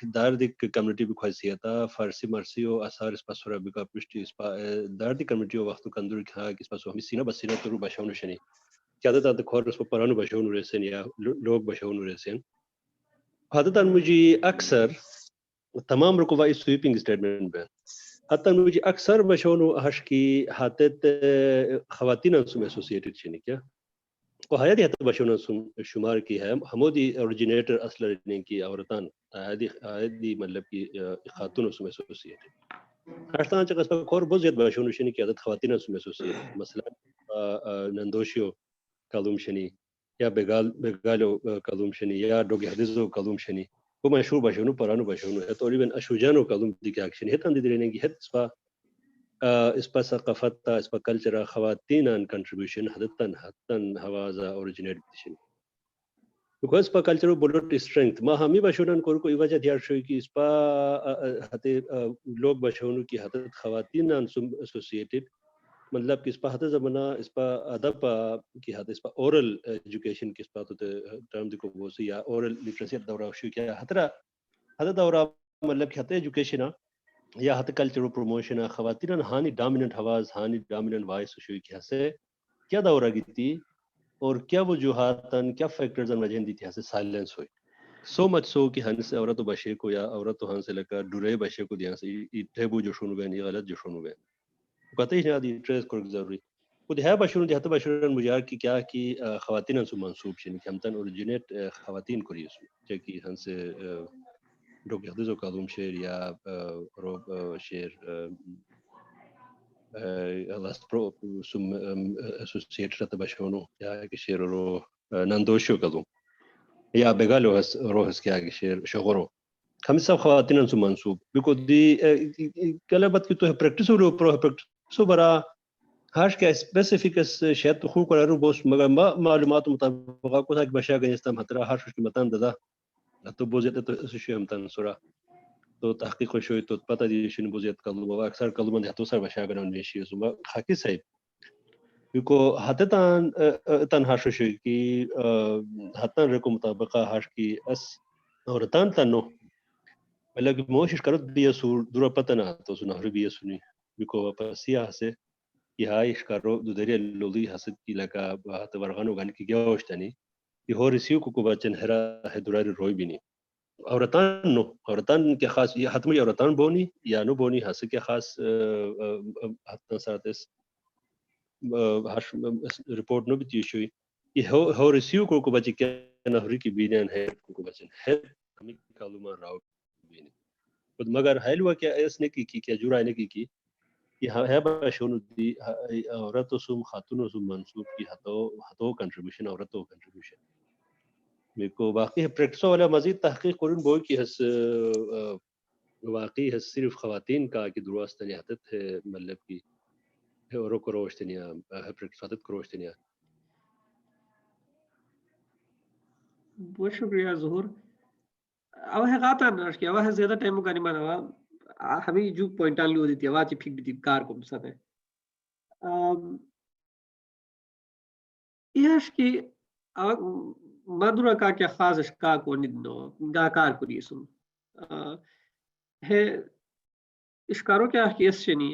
داردک کمیونٹی بھی خاصیتا فارسی مرسی و اثار اس پا سورا بکا پشتی اس پا داردک کمیونٹی و وقتو کندور کی ہاں اس پا سو ہمی سینہ بس سینہ ترو بشو نشنی کیا تا کھور اس پا پرانو بشو نریسن یا لوگ بشو نریسن حدتا مجھے اکثر تمام رکوہ اس سویپنگ سٹیٹمنٹ پہ حتی مجھے اکثر بشونو ہش کی حاتت خواتین انسوم ایسوسیٹڈ چھنی کیا وهذه حتى بشونا شمار کی ہے ہمودی اوریجنیٹر اصل نے کی عورتان هذه مطلب کی خاتون اس میں ایسوسییٹ خاصتان چ قصبہ کور بوزیت بشون شنی کی عادت خواتین اس میں ایسوسییٹ مثلا نندوشیو کلوم شنی یا بگالو کلوم شنی یا دوگی حدیثو کلوم شنی وہ مشہور بشونو پرانو بشونو ہے تقریبا اشوجانو کلوم دی کی ایکشن ہے تان دی رہنے کی ہے اس پر ثقافت اس پر کلچر خواتین ان کنٹریبیوشن حتن ہوازا اوریجنیٹ دیشن بیکاز پر کلچر بولٹ اسٹرینتھ ما ہمی بشونن کو وجہ دیار شوی کی اس پر ہتے لوگ بشونو کی حتت خواتین ان ایسوسییٹڈ مطلب کہ اس پر حتت زمانہ اس پر ادب کی حد اس پر اورل ایجوکیشن کی اس پر تو ٹرم دیکھو وہ یا اورل لٹریسی دورہ شو کیا حترا حتت دورہ مطلب کہ حتت ایجوکیشن یا حتی کلچر پروموشن خواتین ہانی ڈومیننٹ آواز ہانی ڈومیننٹ وائس شوی کیا سے کیا دورہ گیتی اور کیا وجوہاتن کیا فیکٹرز ان وجہ دی تھی سے سائلنس ہوئی سو مچ سو کہ ہن سے عورت بشے کو یا عورت ہن سے لگا ڈورے بشے کو دیا سے ٹیبو جو شونو بین یہ غلط جو شونو بین کہتے ہیں دی ٹریس کو ضروری خود ہے بشون دی حتی بشون مجار کی کیا کی خواتین سو منسوب شن کہ ہم تن اوریجنیٹ خواتین کو ریس کہ ہن سے دوگی حدیثو کلوم شیر یا روب شیر لast pro sum associated بشونو یا کہ شیر رو نندوشو کلوم یا بگالو هس روحس کیا کہ شیر شغرو ہم سب خواتین سو منسوب بیکو دی کلبت کی تو پریکٹس ہو پرو پریکٹس برا ہاش کے اسپیسیفک شاید تو خو کرو بوس مگر معلومات مطابق کو تھا کہ بشا گنستم ہترا ہاش کی متان ددا تو بوزت تو شی ہم تن سورا تو تحقیق شوی تو پتہ دی شنو بوزت کلو و اکثر کلو من تو سر بشا گن نشی سو حقی صاحب بیکو ہتتان تن ہاش شوی کی ہتن رکو مطابق ہاش کی اس اور تن تنو مطلب موشش کرت بھی سور دور پتہ نہ تو سنا بھی سنی بیکو پسیا سے یہ ہائش کرو دودری لولی حسد کی لگا بہت ورغانو گن کی گوشتنی یہ ہو رسیو کو بچن ہرا ہے دراری روئی بھی نہیں عورتان نو عورتان کے خاص یہ حتمی عورتان بونی یا نو بونی حس کے خاص حتن ساتھ اس رپورٹ نو بھی تیشوئی یہ ہو رسیو کو بچی کیا نہری کی بینین ہے کو بچن ہے کمی کالوما راو بینی خود مگر حیلوا کیا اس نے کی کیا جورا نے کی یہ ہے بشون دی عورتوں سم خاتونوں سم منسوب کی ہتو کنٹریبیوشن عورتوں کنٹریبیوشن میرے کو باقی پریکٹس والا مزید تحقیق کرن بو کی حس واقعی حس صرف خواتین کا کہ درواستنی حدت ہے مطلب کی اورو کروشتنیا پریکٹس حدت کروشتنیا بہت شکریہ ظہور اب ہے غاتا ناش کیا وہ زیادہ ٹائم کا نہیں مانا ہمیں جو پوائنٹان لیو دیتی آواز پھیک بھی کار کو سب ہے یہ کی مدرہ کا کیا خاص کا کو ندنو گا کار کو ریسم ہے اشکارو کیا کی اس شنی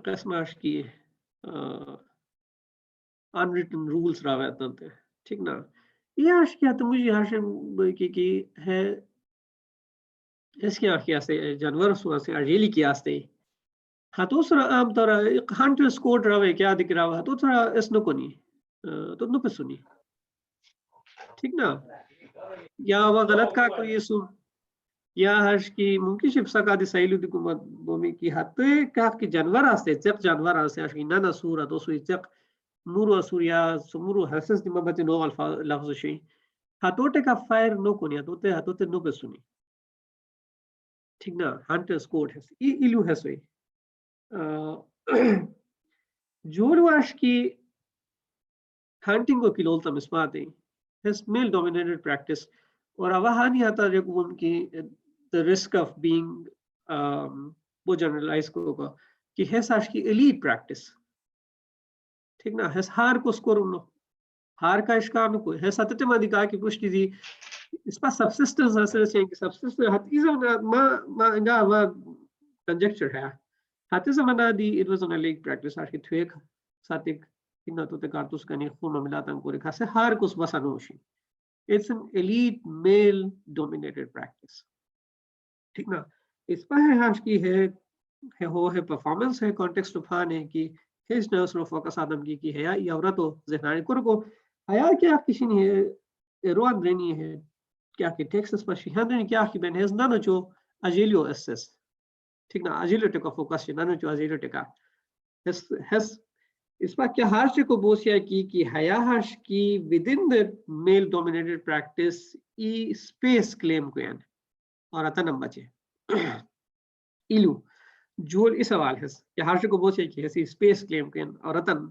قسماش کی unwritten rules راویتن تے ٹھیک نا یہ آش کیا تو مجھے ہاشم کی ہے اس کے آخیا سے جانور سوا سے اجیلی کی آستے ہاں تو سرا عام طور ہنٹر سکوٹ راوے کیا دکھ رہا تو سرا اس نو کنی تو نو پہ سنی ٹھیک نا یا وہ غلط کا کوئی سو یا ہش کی ممکن شپ سکا دی سائلو دی کو بومی کی ہتے کا کی جانور آستے چک جانور آستے ہش کی نانا سورا تو سوی چک مورو سوریا سمورو حسس دی مبتی نو لفظ شئی ہاتوٹے کا فائر نو کنی ہاتوٹے نو پہ سنی ٹھیک نا ہنٹر سکوٹ ہے ایلو ہے سوئی جوڑو آش کی ہنٹنگ کو کلولتا مسمات ہیں has male dominated practice اور وہاں نہیں آتا جو ان کی the risk of being وہ جنرلائز کو کہ ہے آش کی elite practice ٹھیک نا ہے ہار کو سکور انو ہار کا اشکار نو کوئی ہے ساتتے مادی کہا کہ پوشتی دی اس پاس سبسسٹنس حاصل ہے کہ سبسسٹنس حتی زمانہ ما انگا وہ کنجکچر ہے حتی زمانہ دی it was an elite practice آش کی تھویک ساتھ انہا تو تے کارتوس کنی خونو ملاتا کو رکھا سے ہار کس بسا نوشی it's an elite male dominated practice ٹھیک نا اس پہ ہے ہاش کی ہے پرفارمنس ہے کانٹیکسٹ اٹھانے کی هیچ نوع فوکس آدم کی حیا یا عورت و ذہنانی کو حیا کیا کسی نے روان رہنی ہے کیا کہ ٹیکسس پر شیہان رہنی کیا کہ بین ہیز نہ چو اجیلیو اسس ٹھیک نا اجیلیو ٹکا فوکس نہ چو اجیلیو ٹکا ہیز اس پر کیا ہارش کو بوسیا کی حیا ہارش کی ودن دا میل ڈومینیٹڈ پریکٹس ای اسپیس کلیم کو اور اتنم بچے ایلو جول اس سوال ہے کہ ہارش کو بوسیا کی ایسی اسپیس کلیم کو اور اتن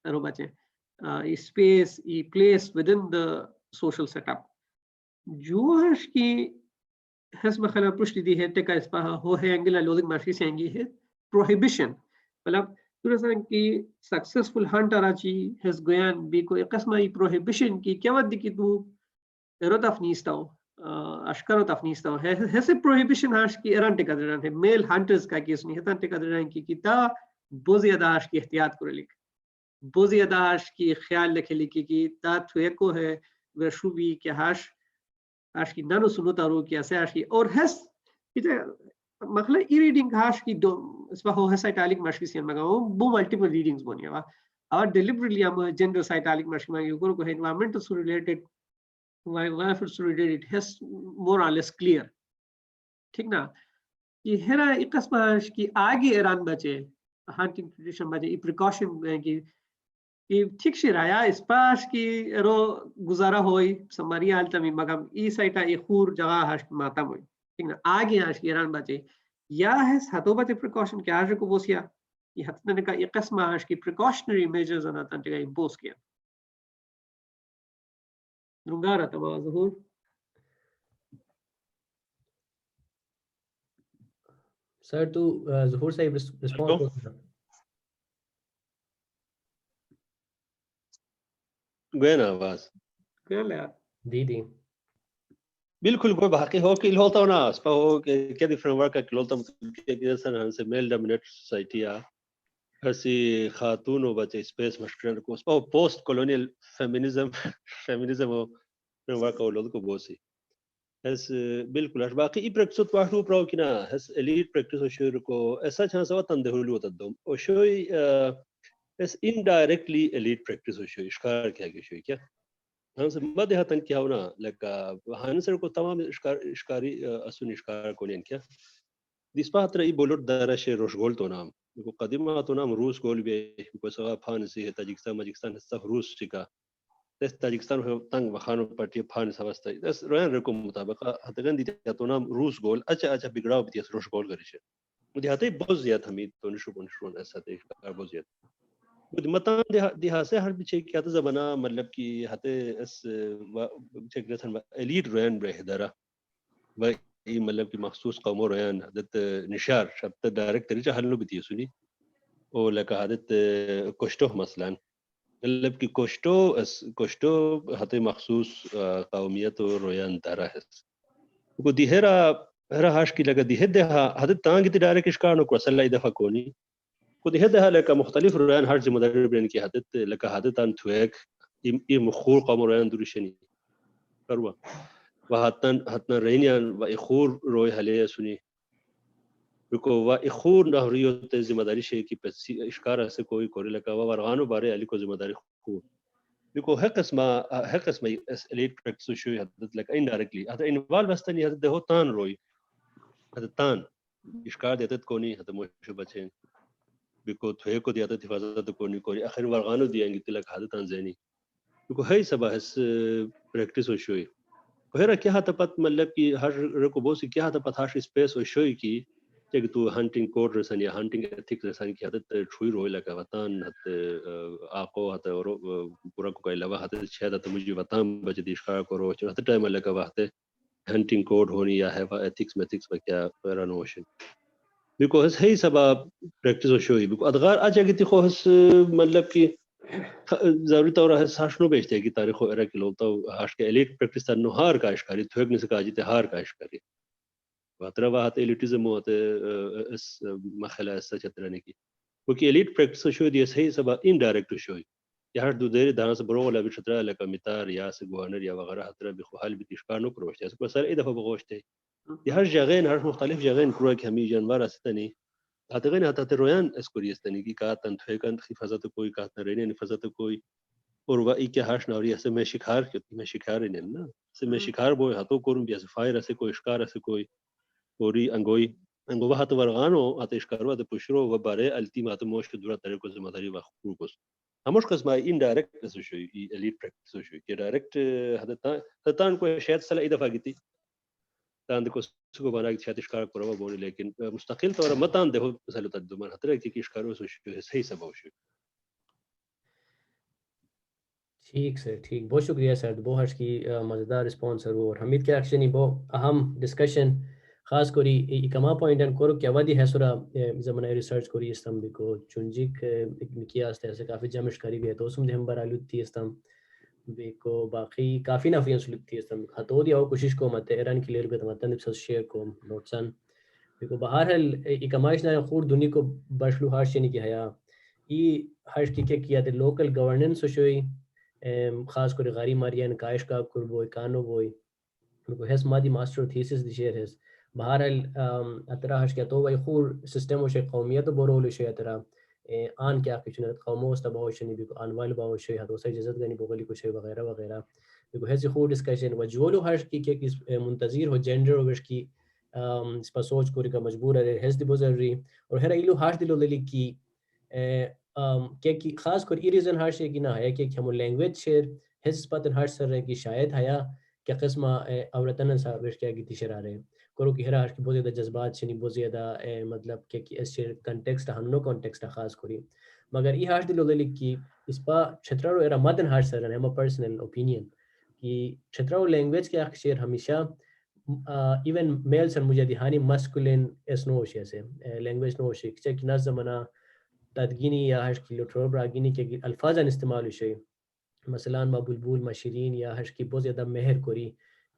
رو بچے اسپیس ای place within the social setup جو ہارش کی ہس مخلا پرشتی دی ہے ٹکا اس پر ہو ہے انگل لوزنگ مارشی سے انگی ہے پروہیبیشن مطلب ترسان کی سکسسفل ہنٹر اچھی ہس گویان بھی کوئی قسم ای پروہیبیشن کی کیا ود کی تو رت افنیستاو اشکر تفنیستاو ہس پروہیبیشن ہاش کی اران ٹکا دران ہے میل ہنٹرز کا کیس نہیں ہتان ٹکا دران کی تا بوزی اداش کی احتیاط کرے لکھ بوزی اداش کی خیال لکھے لکھی کی تا تھویکو ہے ورشو بھی کہ ہاش کی نانو سنو تارو کی اسے ہاش کی اور ہس مخلا ای ریڈنگ ہاش کی دو اس پر ہو ہے سائٹالک مشکی سین مگاو بو ملٹیپل ریڈنگز بونیا وا اور ڈیلیبریٹلی ہم جنرل سائٹالک مشکی مگاو کو ہے environmental so related why if it's related it has more or less clear ٹھیک نا یہ ہرا ایک قسم کی آگے ایران بچے ہنٹنگ ٹریڈیشن بچے پریکاشن کی ٹھیک سے رایا اس پاس کی رو گزارا ہوئی سماری حالتا میں مگم ای سائٹا ای خور جگہ ہاش ماتم ہوئی ٹھیک نا آگے ہاش کی ایران بچے یا ہے ہتو بچے پریکاشن کے آج کو بوسیا یہ ہتنے کا ایک قسم ہاش کی پریکاشنری میجرز اناتان ٹھیک ہے بوس کیا رنگارا تبا ظہور سر تو ظہور صاحب رسپانس کرنا گئے نا آواز کیا لیا دی بالکل کوئی باقی ہو کہ لولتا نا اس پا ہو کہ کیا دی فریم ورک کہ لولتا کہ سن ہن سے میل ڈومینیٹ سوسائٹی ہسی خاتون و بچے اسپیس مشکل کو اس پا پوسٹ کولونیل فیمینزم ہو فریم ورک او لول کو بوسی اس بالکل اش باقی ای پریکٹس تو واحد پرو کنا اس ایلیٹ پریکٹس شروع کو ایسا چانس ہوا تند ہلو تدم او شوی اس انڈائریکٹلی ایلیٹ پریکٹس شوی اشکار کیا کہ شوی کیا ہم سے مد ہتن کیا ہونا لگا ہنسر کو تمام اشکاری اسن اشکار کو لین کیا دیس پاتر ای بولور درش روشگول تو نام کو قدیمہ تو نام روس گول بھی کو سوا فانسی تاجکستان سب روس چکا اس تاجکستان تنگ وخانو پٹی فان سواستا اس روان رکم مطابق ہتگن دی تو نام روس گول اچھا بگڑاو بیس روش گول کرش مجھے ہتے بہت زیادہ ہمیں تو نشون ایسا تے بہت زیادہ مجھے متان دیہا سے ہر پیچھے کیا تو زبانہ مطلب کہ ہتے اس چیک رسن ایلیٹ روان بہدرا و ای مطلب کہ مخصوص قوم روان حدت نشار شبت ڈائریکٹ طریقہ حل نو بیتی سنی او لکا حدت کشتو مثلا مطلب کہ کوشتو ہتے مخصوص قومیت و رویان دارا ہے کو دیہرا ہاش کی لگا دیہا حدت تانگ تی ڈائریکٹ اشکار کو صلی اللہ دفعہ کونی کو دیہا لکا مختلف رویان ہر ذمہ داری بین کی حدت لکا حدت ان تھویک ای مخور قوم رویان درشنی کروا و حتن رینیان و اخور روی حلیہ سنی بکو و اخور نہریو تے ذمہ داری شے کی اشکار سے کوئی کوری لگا و ورغانو بارے علی کو ذمہ داری خور بکو حق اسما ایلیٹ پریکٹس شو حدت لگا انڈائریکٹلی حد انوال بستنی حد ہو تان روی حد تان اشکار دیتت کونی حد موشو بچین بکو تھوے کو دیتا حفاظت کونی کوری اخر ورغانو دیئیں گی تلک حد تان زینی بکو ہے سبا اس پریکٹس شوی کوہرا کیا ہتا پت مطلب کہ ہر رکو بوسی کیا ہتا پت ہر سپیس و شوی کی کہ تو ہنٹنگ کوڈ رسن یا ہنٹنگ ایتھکس رسن کی حدت چھوئی روئی لگا وطان حد آقو حد پورا کو علاوہ حد چھید حد مجھے وطان بچ دیشکار کرو حد ٹائم لگا وقت ہنٹنگ کوڈ ہونی یا ہے ایتھکس میتھکس کیا رنوشن بیکو ہے ہی سبا پریکٹس و شوئی بیکو ادغار آجا گی تی خو حس مطلب کہ ضروری طور ہے ساشنو بیچتے ہیں کہ تاریخ و ایرا کی لوگتا ہاش کے ایلیٹ پریکٹس تا نوہار کا اشکاری تھوک نہیں سکا جیتے ہار کا اشکاری واترا واحت ایلیٹیزم ہوتے اس مخلا ایسا چترنے کی کیونکہ ایلیٹ پریکٹس شوئی دی صحیح سبا انڈائریکٹ شوئی یہاں دو دیر دانا سے برو والا بھی چترا لکا متار یا سے گوانر یا وغیرہ حترہ بھی خوحال بھی تشکار نو کروشتے ہیں اس کو سر ای دفعہ بغوشتے ہیں یہ ہر جگہیں ہر مختلف جگہیں کروا کہ ہمیں جانوار آستا نہیں هتغني هترويان اسكوري استنيكي كاتن تفكن حفاظت کوئی کاتن رہنے حفاظت کوئی اور وائی کے ہاش نوری سے میں شکار کیتی میں شکار نہیں نا سے میں شکار بوئی ہتو کرم بیا فائر سے کوئی شکار سے کوئی اوری انگوئی انگو ہت ورغانو اتش کارو ات پشرو و بارے التیمات موش دورا طریقو سے مداری وقوقس همش قسم indirect اسو شوی elite practice شوی کہ ڈائریکٹ ہتان کو شاید سلا اضافہ کیتی تان کو سکو بنا کہ شاید اشکار کرو بولی لیکن مستقل طور متان دیکھو مثلا تدمن ہتر کی اشکارو سو صحیح سبب شو. ٹھیک سر ٹھیک بہت شکریہ سر بہت ہرش کی مزیدار رسپانس سر اور حمید کے ایکشنی بہت اہم ڈسکشن خاص کری کما پوائنٹ کرو کیا ودی ہے سورا زمانہ ریسرچ کری استم بکو چنجک کیا است ہے کافی جمش کری بھی ہے تو اسم دے ہم برالوت تھی استم بکو باقی کافی نافیان سلوک تھی استم ہتو دی او کوشش کو مت ایران کلیئر بھی تمتن دپس شیئر کو نوٹسن بکو بہرحال اکمائش نہ خور دنیا کو بشلو ہارش نہیں کی حیا ای ہرش کی کیا تے لوکل گورننس شوئی خاص کر غاری ماریان کائش کا کربوئی کانو بوئی کو ہس مادی ماسٹر تھیسس دی شیئر ہس بہرحال اترا ہش کیا تو وای خور سسٹم و شے قومیت برول شے اترا آن کیا کچھ قومو است بہو شنی بھی آن وال بہو شے ہتو سے اجازت گنی بولی کو شے وغیرہ وغیرہ کو ہس خور ڈسکشن و جولو ہش کی کہ منتظر ہو جنڈر وش کی اس پر سوچ کوری کا مجبور ہے ہس دی بزر رہی اور ہر ایلو ہاش دلو للی کی کہ خاص کر ای ریزن ہر شے کی نہ ہے کہ ہم لینگویج شیر ہس پتن ہر سر ہے کہ شاید حیا کہ قسم عورتن صاحب کیا کی تشرا رہے کرو کہ ہر کی بہت زیادہ جذبات شنی بہت زیادہ مطلب کہ اس شیر کنٹیکسٹ ہنو کنٹیکسٹ خاص کری مگر ای ہر دلو للی کی اس پا چھترو ایرا مدن ہر سر ہے ہم پرسنل اوپینین کہ چھترو لینگویج کے شیر ہمیشہ ایون میل سن مجھے دہانی مسکولین اس نو شے سے لینگویج نو شے کہ نہ زمانہ تدگینی یا ہش کی لٹرو براگینی کے الفاظ استعمال ہوشے مثلا ما بلبل ما شیرین یا ہش کی بہت زیادہ مہر کوری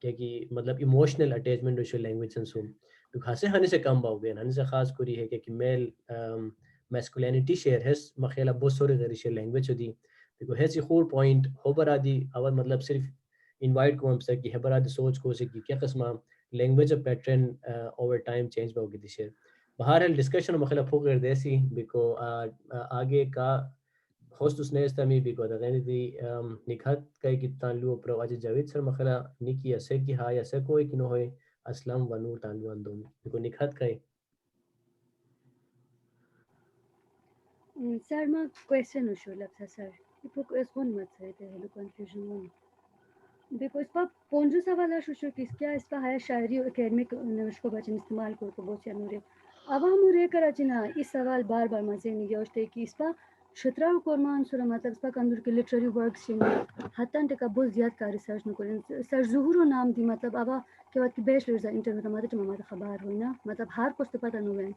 کہ مطلب ایموشنل اٹیچمنٹ ہوشے لینگویج سن سو خاصے ہنے سے کم باو گئے ہنے سے خاص کوری ہے کہ میل میسکولینٹی شیئر ہس مخیلہ بہت سورے غیر شیئر لینگویج دی دیکھو ہے سی خور پوائنٹ ہو برادی اول مطلب صرف انوائٹ کو ہم سے کہ ہے برادی سوچ کو سے کہ کیا قسمہ language pattern over time change باو گی دی شیئر بہرحال ڈسکشن مخلف ہو کر دیسی بیکو آگے کا ہوست اس نے استمی بیکو دغین دی نکھت کئی کی تانلو پرو اج جاوید سر مخلا نکی اسے کی ہا یا سے کوئی کی نہ ہوئے اسلام و نور تانلو اندوم بیکو نکھت کئی سر ما کویسچن وشو لگتا سر ایپو اس ون مت ہے تے ہلو کنفیوژن ون بیکو اس پا پونجو سوال شو کہ اس کیا اس پا ہے شاعری اکیڈمک نوش کو بچن استعمال کو بہت نورے اب ہم رے کرا چنا اس سوال بار بار مزے نہیں گوشتے کہ اس پا شترا کورمان سورا مطلب اس پا کندر کے لٹرری ورکس چنی حتن تے کا بہت زیادہ کا ریسرچ نہ کرن سر ظہور و نام دی مطلب ابا کہ وقت کی بیچلرز انٹرویو تمہارے تمہارا خبر ہوئی نا مطلب ہر کچھ پتہ نہ ہوئے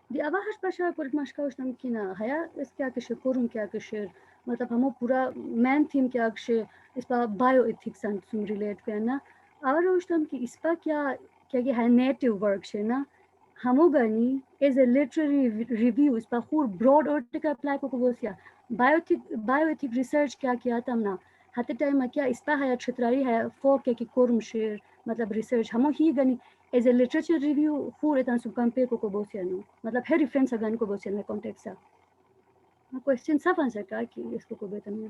دی ابا ہش پشا پر مشکوش نم کی نا حیا اس کیا کہ شکرم کیا کہ شیر مطلب ہمو پورا مین تھیم کیا کہ اس پا بایو ایتھکس سم ریلیٹ کرنا اور روشتم کہ اس پا کیا کہ ہے نیٹیو ورک ہے نا ہمو گنی ایز اے لٹرری ریویو اس پا خور براڈ آرٹیکل اپلائی کو بوسیا بایو ایتھک ریسرچ کیا تم نا ہتے ٹائم کیا اس پا ہے چھتراری ہے فوک کہ کورم شیر مطلب ریسرچ ہمو ہی گنی ایز اے لٹریچر ریویو خور اتنا سو کمپیئر کو بوسیا نو مطلب ہے ریفرنس اگن کو بوسیا نو کانٹیکسٹ کوسچن سب آنسر کا کہ اس کو بہتر نہیں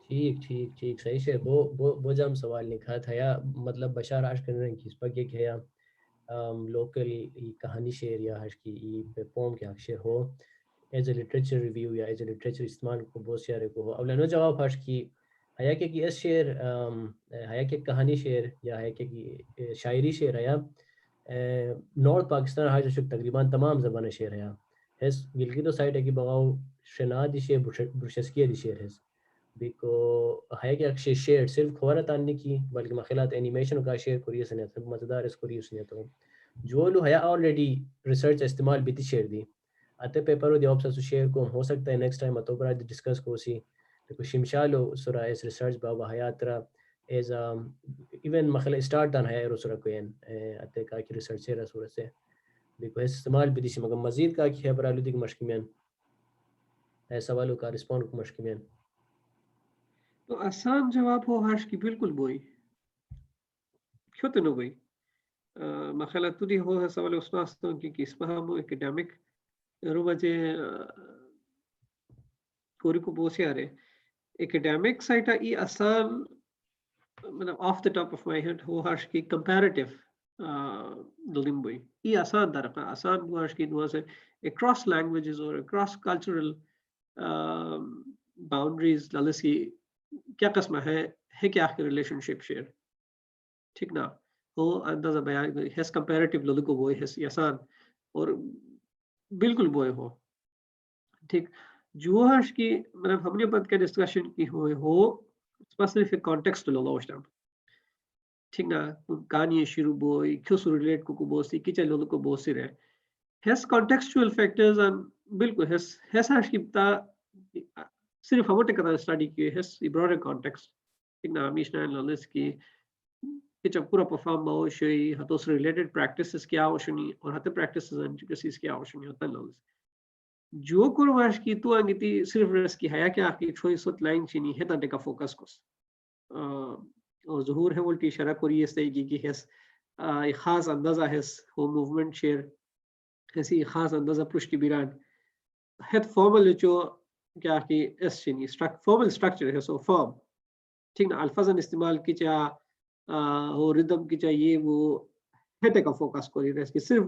ٹھیک ٹھیک ٹھیک صحیح سے وہ جام سوال لکھا تھا یا مطلب بشار آش کرنے کی اس پر کہ یا لوکل کہانی شعر یا ہش کی پوم کے اکشر ہو ایز اے لٹریچر ریویو یا ایز اے لٹریچر استعمال کو بہت سیارے کو ہو اولانو جواب ہش کی حیا کہ اس شعر حیا کہ کہانی شعر یا ہے کہ شاعری شعر ہے نارتھ پاکستان ہر شک تقریباً تمام زبان شعر ہے ہس گلگت و سائٹ ہے کہ بغاؤ شنا دی شعر برشسکیہ دی شعر ہے بیکو ہے کہ اکشے شعر صرف کھورا تاننے کی بلکہ مخیلات اینیمیشن کا شعر کوریہ سنے تو مزدار اس کوریہ سنے تو جو لو ہے آلریڈی ریسرچ استعمال بیتی شعر دی آتے پیپر دی آپسا سو شعر کو ہو سکتا ہے نیکسٹ ٹائم اتو برا ڈسکس کو سی دیکھو شمشالو سورا اس ریسرچ بابا حیات را ایز ایون مخلا اسٹارٹ دان ہے رو سورا کوین آتے کا کی ریسرچ ہے سورا سے دیکھو اس استعمال بیتی سی مگر مزید کا کی ہے برا لو دیکھ مشکمین سوالوں کا رسپونڈ کو مشکمین تو آسان جواب ہو ہاش کی بالکل بوئی کیوں تو بوئی مخلا تو دی ہو سوال اس واسطوں کی اس پہ ہم اکیڈیمک روبچے کوری کو بوسے آرے ایکڈیمک سائٹ ای آسان مطلب off the top of my head ہو ہاش کی کمپیریٹیو دلیم بوئی ای آسان درقا آسان ہو ہاش کی دعا سے across languages or across cultural boundaries لالسی کیا قسمہ ہے کیا آخر ریلیشن شپ شیئر ٹھیک نا ہو اندازہ بیان ہیس کمپیریٹیو لوگوں بوئے ہیس آسان اور بالکل بوئے ہو ٹھیک جو ہاش کی مطلب ہم نے بات کا ڈسکشن کی ہوئے ہو صرف ایک کانٹیکسٹ لوگا اس ٹائم ٹھیک نا کہانی شروع بوئی کیوں سو ریلیٹ کو بوسی کی چلے لوگوں کو بوسی رہے ہیس کانٹیکسچوئل فیکٹرز بالکل ہیس ہاش کی بتا صرف ہم ٹکتا اسٹڈی کی ہیس براڈر کانٹیکسٹ ٹھیک نا ہمیشہ نالج کی کہ جب پورا پرفارم ہو شوی ہتو سے ریلیٹڈ پریکٹسز کیا ہو شنی اور ہتے پریکٹسز انجکسیز کیا ہو شنی ہوتا نالج جو کرواش کی تو انگیتی صرف رس کی حیا کیا کی چھوئی سوت لائن چینی ہے تا ٹکا فوکس کوس اور ظہور ہے ولٹی اشارہ کوری اس طریقے کی ہیس خاص اندازہ ہیس ہو موومنٹ شیئر ایسی خاص اندازہ پرشتی بیران ہیت فارمل جو کیا کی اس چینی فارمل سٹرکچر ہے سو فارم ٹھیک نا الفاظ استعمال کی چاہ ہو ردم کی چاہیے وہ ہیتے کا فوکس کوری رہے اس کی صرف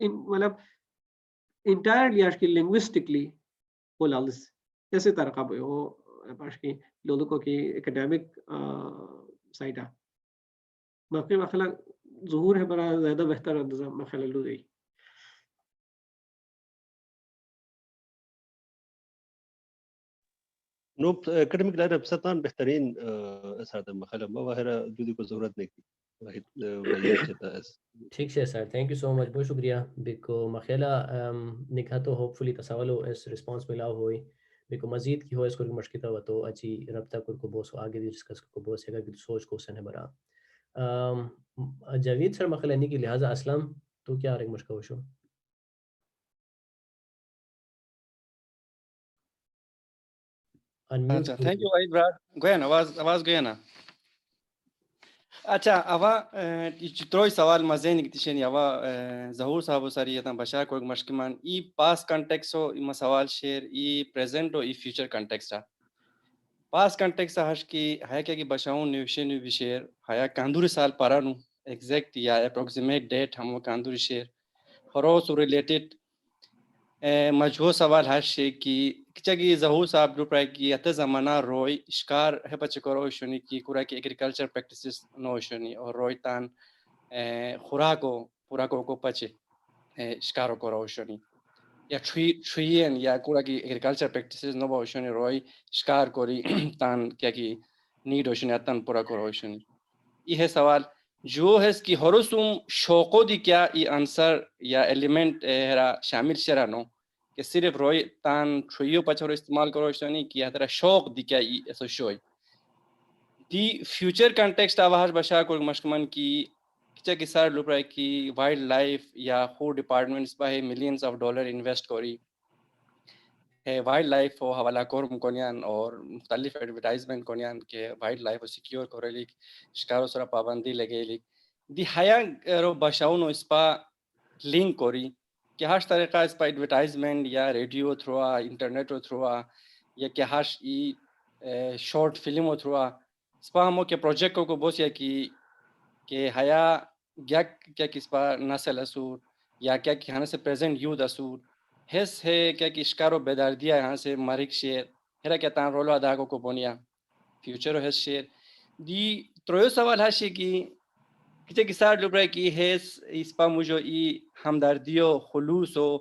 مطلب انٹائرلی آج کی لنگوسٹکلی ہو لالس ایسے طرقہ بھئی ہو پاش کی لوگوں کی اکیڈیمک سائٹا باقی مخلا ظہور ہے بڑا زیادہ بہتر اندازہ مخلا لو گئی نو اکیڈمک لائن اپ ستان بہترین اساتذہ مخلا مواہرہ جودی کو ضرورت نہیں کی واحد ویت چتا ہے ٹھیک ہے سر تھینک یو سو مچ بہت شکریہ بیکو مخیلہ نکھا تو ہوپ فلی تصاولو اس رسپانس ملا ہوئی بیکو مزید کی ہو اس کو مشکل ہوا تو اچھی رابطہ کو بوس آگے بھی ڈسکس کو بوس ہے کہ سوچ کو سن ہے برا جاوید سر مخیلہ نہیں کی لہٰذا اسلام تو کیا رنگ مشکل ہو شو اچھا تھینک یو واحد براد گویا نا آواز گویا نا اچھا اوا تروئی سوال مزین کتشنی اوا ظہور صاحب ساری یتن بشار کو مشکمان ای پاس کنٹیکس ہو ای سوال شیئر ای پریزنٹ ہو ای فیوچر کنٹیکس پاس کنٹیکس ہش کی ہے کہ بشاؤن نیوشن بھی شیئر ہے کاندوری سال پارانو ایگزیکٹ یا اپروکسیمیٹ ڈیٹ ہم کاندوری شیئر ہروس ریلیٹڈ مجھو سوال ہش کی چگی ظہور صاحب گروپ ہے کہ ات زمانہ روئی اشکار ہے بچکو شنی کی کورا کی ایگریکلچر پریکٹسز نو شنی اور روئی تان خوراکو خوراکو کو پچے اشکارو کو روشنی یا چھوئین یا کورا کی ایگریکلچر پریکٹسز نو روشنی روئی اشکار کوری تان کیا کی نیڈ روشنی اتن پورا کو روشنی یہ سوال جو ہے کہ ہرسوم شوقو دی کیا ای آنسر یا ایلیمنٹ ہرا شامل شرانو کہ صرف روئی تان چھوئیو پچھو استعمال کرو شنی کہ ہترا شوق دی کیا ای ایسو شوئی دی فیوچر کنٹیکسٹ آواز بشار کو مشکمن کی کچا کی سار لوپ رہا کی وائلڈ لائف یا خور ڈپارٹمنٹس پہ ملینز آف ڈالر انویسٹ کری وائلڈ لائف ہو حوالہ کورم کونیان اور مختلف ایڈورٹائزمنٹ کونیان کہ وائلڈ لائف سیکیور کرے لیک شکارو سرا پابندی لگے لیک دی حیا رو بشاؤنو اس پا لنک کری کہ ہر طریقہ اس پا ایڈورٹائزمنٹ یا ریڈیو تھروا انٹرنیٹ تھروا یا کہ ہر ای شارٹ فلم تھروا اس پا ہمو کے پروجیکٹ کو بوس یا کہ حیا گیا کیا کس پا نسل اسور یا کیا کہ ہاں سے پریزنٹ یوتھ اسور ہیس ہے کیا کہ اشکارو بیدار دیا یہاں سے مارک شیئر ہیرا کیا تان رولو ادا کو بونیا فیوچر ہیس شیئر دی ترویو سوال ہے کہ کچھ کسار لوگ رہے کہ ہیس اس پا مجھو ای ہمدردیو خلوص ہو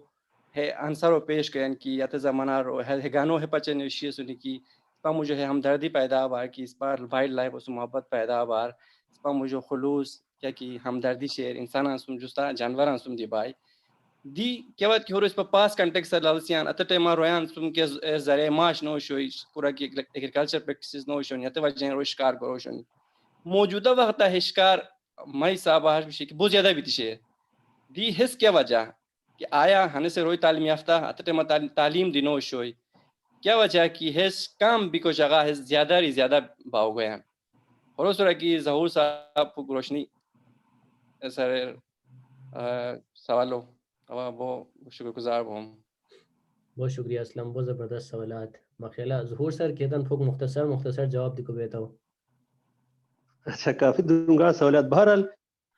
ہے آنسر و پیش کرن کی یا تو زمانہ رو ہے گانو ہے پچے نوشی سنی کی اس پا مجھو ہے ہمدردی پیدا بار کی اس پا وائلڈ لائف اس محبت پیدا بار اس پا مجھو خلوص کیا کہ ہمدردی شیئر انسان آنسوم جستا جانور آنسوم دی بائی دی کیا بات کہ ہو اس پا پاس کنٹیکس لالسیان ات ٹائم رویان سم کے ذریعہ معاش نو شوئی پورا کی ایگریکلچر پریکٹسز نو شونی ات وجہ رو شکار کرو شونی موجودہ وقت ہے شکار مائی صاحب آج بھی کہ بہت زیادہ بھی تشے دی حس کیا وجہ کہ آیا ہنے سے روئی تعلیم یافتہ ات ٹائم تعلیم دی نو شوئی کیا وجہ کہ حس کام بھی کو جگہ ہے زیادہ ہی زیادہ باؤ گئے ہیں اور اس طرح کی ظہور صاحب کو روشنی سر سوالو بہت شکر گزار ہوں. بہت شکریہ اسلام، بہت زبردست سوالات. مخیلہ ظہور سر کہتن پھوک مختصر جواب دیکھو بیتا ہوں. اچھا کافی دونگا سوالات. بہرحال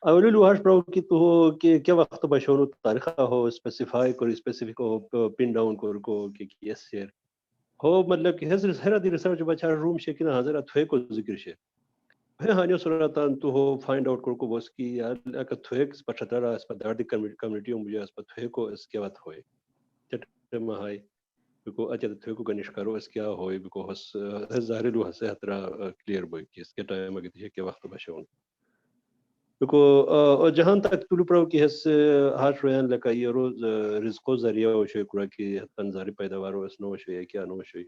اولو لوہاش پرو کی تو ہو کہ کیا وقت بشونو تاریخہ ہو اسپیسیفائی کو اسپیسیفک ہو پن ڈاؤن کو کہ یس شیر ہو مطلب کہ ہر دی ریسرچ بچا روم شکن حاضرات ہوئے کو ذکر شیر ہے ہانیو سراتان تو ہو فائنڈ آؤٹ کو بس کی یا کہ تھوئے اس پر چھترا اس پر داردی کمیونٹی مجھے اس پر تھوئے کو اس کے بعد ہوئے چٹر مہائی بکو اچھا تھوئے کو گنش کرو اس کیا ہوئے بکو ہس ظاہر لو ہسے ہترا کلیئر بوئی کہ اس کے ٹائم اگر دیکھے کہ وقت بشون بکو جہاں تک طلو پرو کی حس ہاش رویان لکا یہ روز رزقو ذریعہ ہو شوئی کرا کی حتن ظاہری پیداوارو اس نو شوئی کیا نو شوئی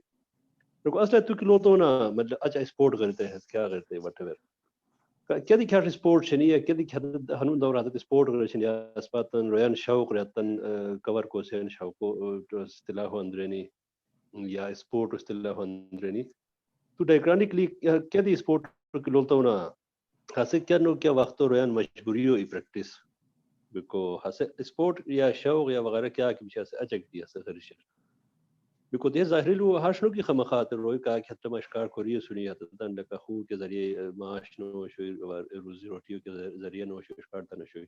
بکو اصلا تو کلو تو نا مطلب اچھا سپورٹ کرتے ہیں کیا کرتے ہیں وٹ ایور کیا دی کھاٹ سپورٹ چھنی یا کیا دی کھاٹ ہنون دور آتا سپورٹ کرتے چھنی یا اسپاتن رویان شوق ریتن کور کو سین شوقو استلاح اندرینی یا سپورٹ استلاح اندرینی تو ڈائیگرانکلی کیا دی سپورٹ کلو تو نا ہاسے کیا نو کیا وقت رویان مجبوریو ای پریکٹس بکو ہاسے سپورٹ یا شوق یا وغیرہ کیا کہ بچہ سے اچک دیا سے خریشن بکو دے ظاہری لو ہاشنو کی خمخات روئی کا کہ حتم اشکار کوریے سنی یا تدن لکا خو کے ذریعے معاش نو شوئی روزی روٹیو کے ذریعے نو شوئی اشکار تنو شوئی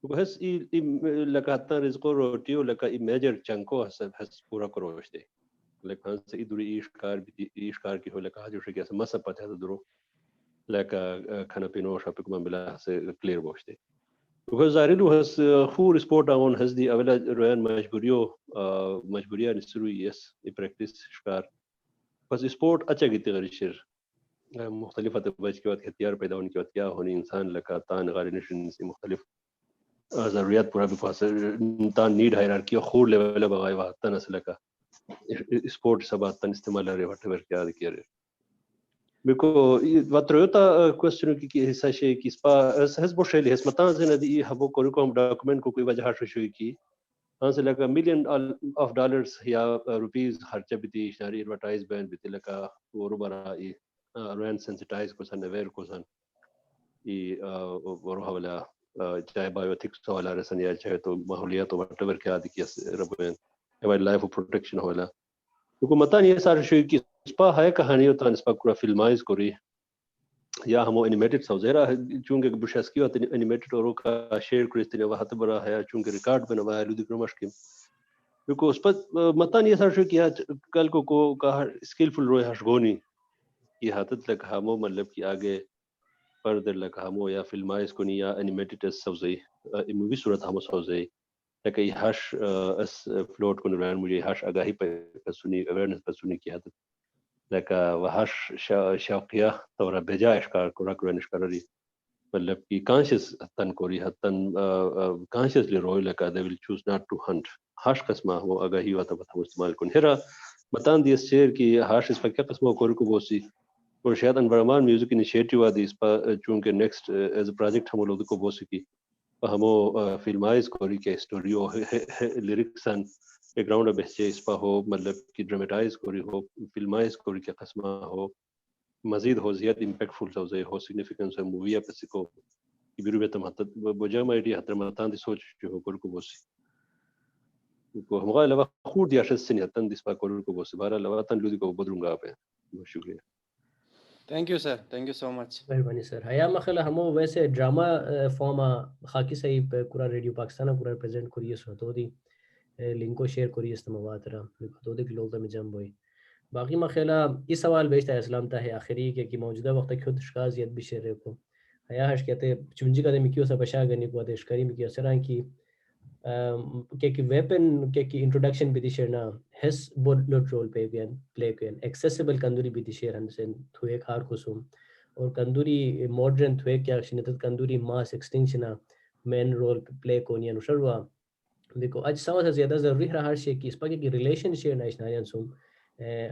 بکو حس ای لکا حتن رزقو روٹیو لکا ای میجر چنکو حس پورا کروش دے لکا ہنس ای دوری ایشکار کی ہو لکا جو شکی ایسا مسا پتہ ہے درو لکا کھانا پینو شاپک من بلا سے کلیر بوش دے بکو ظاہری لو حس خور سپورٹ آون حس دی اولا رویان مجبوریہ نسروی یس ای پریکٹس شکار بس سپورٹ اچھا گیتی غری شیر مختلف بچ کے بعد اختیار پیدا ہونے کے بعد کیا ہونی انسان لکا تان غاری نشن سے مختلف ضروریات پورا بکواس تان نیڈ ہائرارکی خور لیول بغائی وحتن اس لکا سپورٹ سبات تن استعمال رہے وٹھور کیا کیا رہے بکو وطریوتا کوسچنو کی حصہ شے کی سپا حس بو شیلی حس متان سے ندی ہبو کوریکوم ڈاکومنٹ کو کوئی وجہ شوئی کی ہاں سے لکا ملین آف ڈالرز یا روپیز خرچہ بیتی شاری ایڈورٹائز بین بیتی لکا ورو برا ای روین سینسٹائز کو سن اویر کو سن ای ورو حوالا چاہے بایوتکس حوالا رسن یا چاہے تو ماحولیات وٹور کیا دی کیا ربوین ہماری لائف پروٹیکشن حوالا کیونکہ متان یہ سارے شوئی کی سپا ہے کہانی ہوتا ہے سپا کورا فلمائز کوری یا ہمو انیمیٹڈ سو زیرا چونکہ بشاس کی ہوتا ہے انیمیٹڈ اور کا شیئر کرستنے وحت برا ہے چونکہ ریکارڈ بنا ہے لودی کرمش کی کیونکہ اس پر متان یہ سارے شوئی کی کل کو کہا سکلفل روی ہشگونی یہ حادت لکھ ہمو مطلب کی آگے فردر لکھ ہمو یا فلمائز کنی یا انیمیٹڈ سوزئی مووی صورت ہمو سوزئی لیکن یہ ہش اس فلوٹ کو نران مجھے ہش آگاہی پر سنی اویرنس پر سنی کی حادت لیکن وہ ہش شوقیہ طورا بیجا اشکار کو رکھ اشکار رہی مطلب کی کانشیس حتن کوری حتن کانشیسلی روئی لیکن they will choose not to hunt ہش قسمہ ہو آگاہی ہوتا بتا استعمال کن ہیرا بتان دی اس شیر کی ہش اس پر کیا قسمہ کوری کو بوسی اور شاید انورمان میوزک انیشیٹیو آدھی اس پر چونکہ نیکسٹ ایز پروجیکٹ ہم لوگ کو بوسی کی ہمو فلمائز کوری کے اسٹوریو لیرکسن بیک گراؤنڈ بہچے اس پا ہو مطلب کی ڈرامٹائز کوری ہو فلمائز کوری کے قسمہ ہو مزید ہو زیادہ امپیکٹفل سوزے ہو سگنیفیکنس ہے مووی اپ کو بیرو بیتم حتی بجام ایڈی حتی متان دی سوچ جو ہو کو بوسی کو ہمغا لوا خود یا شخص سنی حتی دیس پا کو بوسی بارا لوا تن لودی کو بدرونگا پہ بہت شکریہ. Thank you sir, thank you so much. مہربانی سر. حیا مخلا ہمو ویسے ڈراما فارم خاکی صحیح پورا ریڈیو پاکستان پورا ریپرزینٹ کریے سو تو دی لنکو شیئر کریے استموات رہا تو دی لوگ میں جم ہوئی باقی مخلا اس سوال بیچتا ہے اسلام تا ہے آخری کہ موجودہ وقت خود شکازیت بھی شیر کو حیا ہش کہتے چونجی کا دے مکیو سا بشا گنی کو دے اشکاری مکی اثران کی کہ ویپن کہ انٹروڈکشن بھی دی شیرنا ہس بہت لوٹ رول پلے گئن ایکسیسیبل کندوری بھی دی شیر ہنسن تھوئے کھار خسوم اور کندوری ماڈرن تھوئے کیا شنتت کندوری ماس ایکسٹنکشن مین رول پلے کونیا نشروا دیکھو اج سوا سے زیادہ ضروری رہا ہر شے کی اس پا کہ ریلیشن شیئر نائشنائن سوم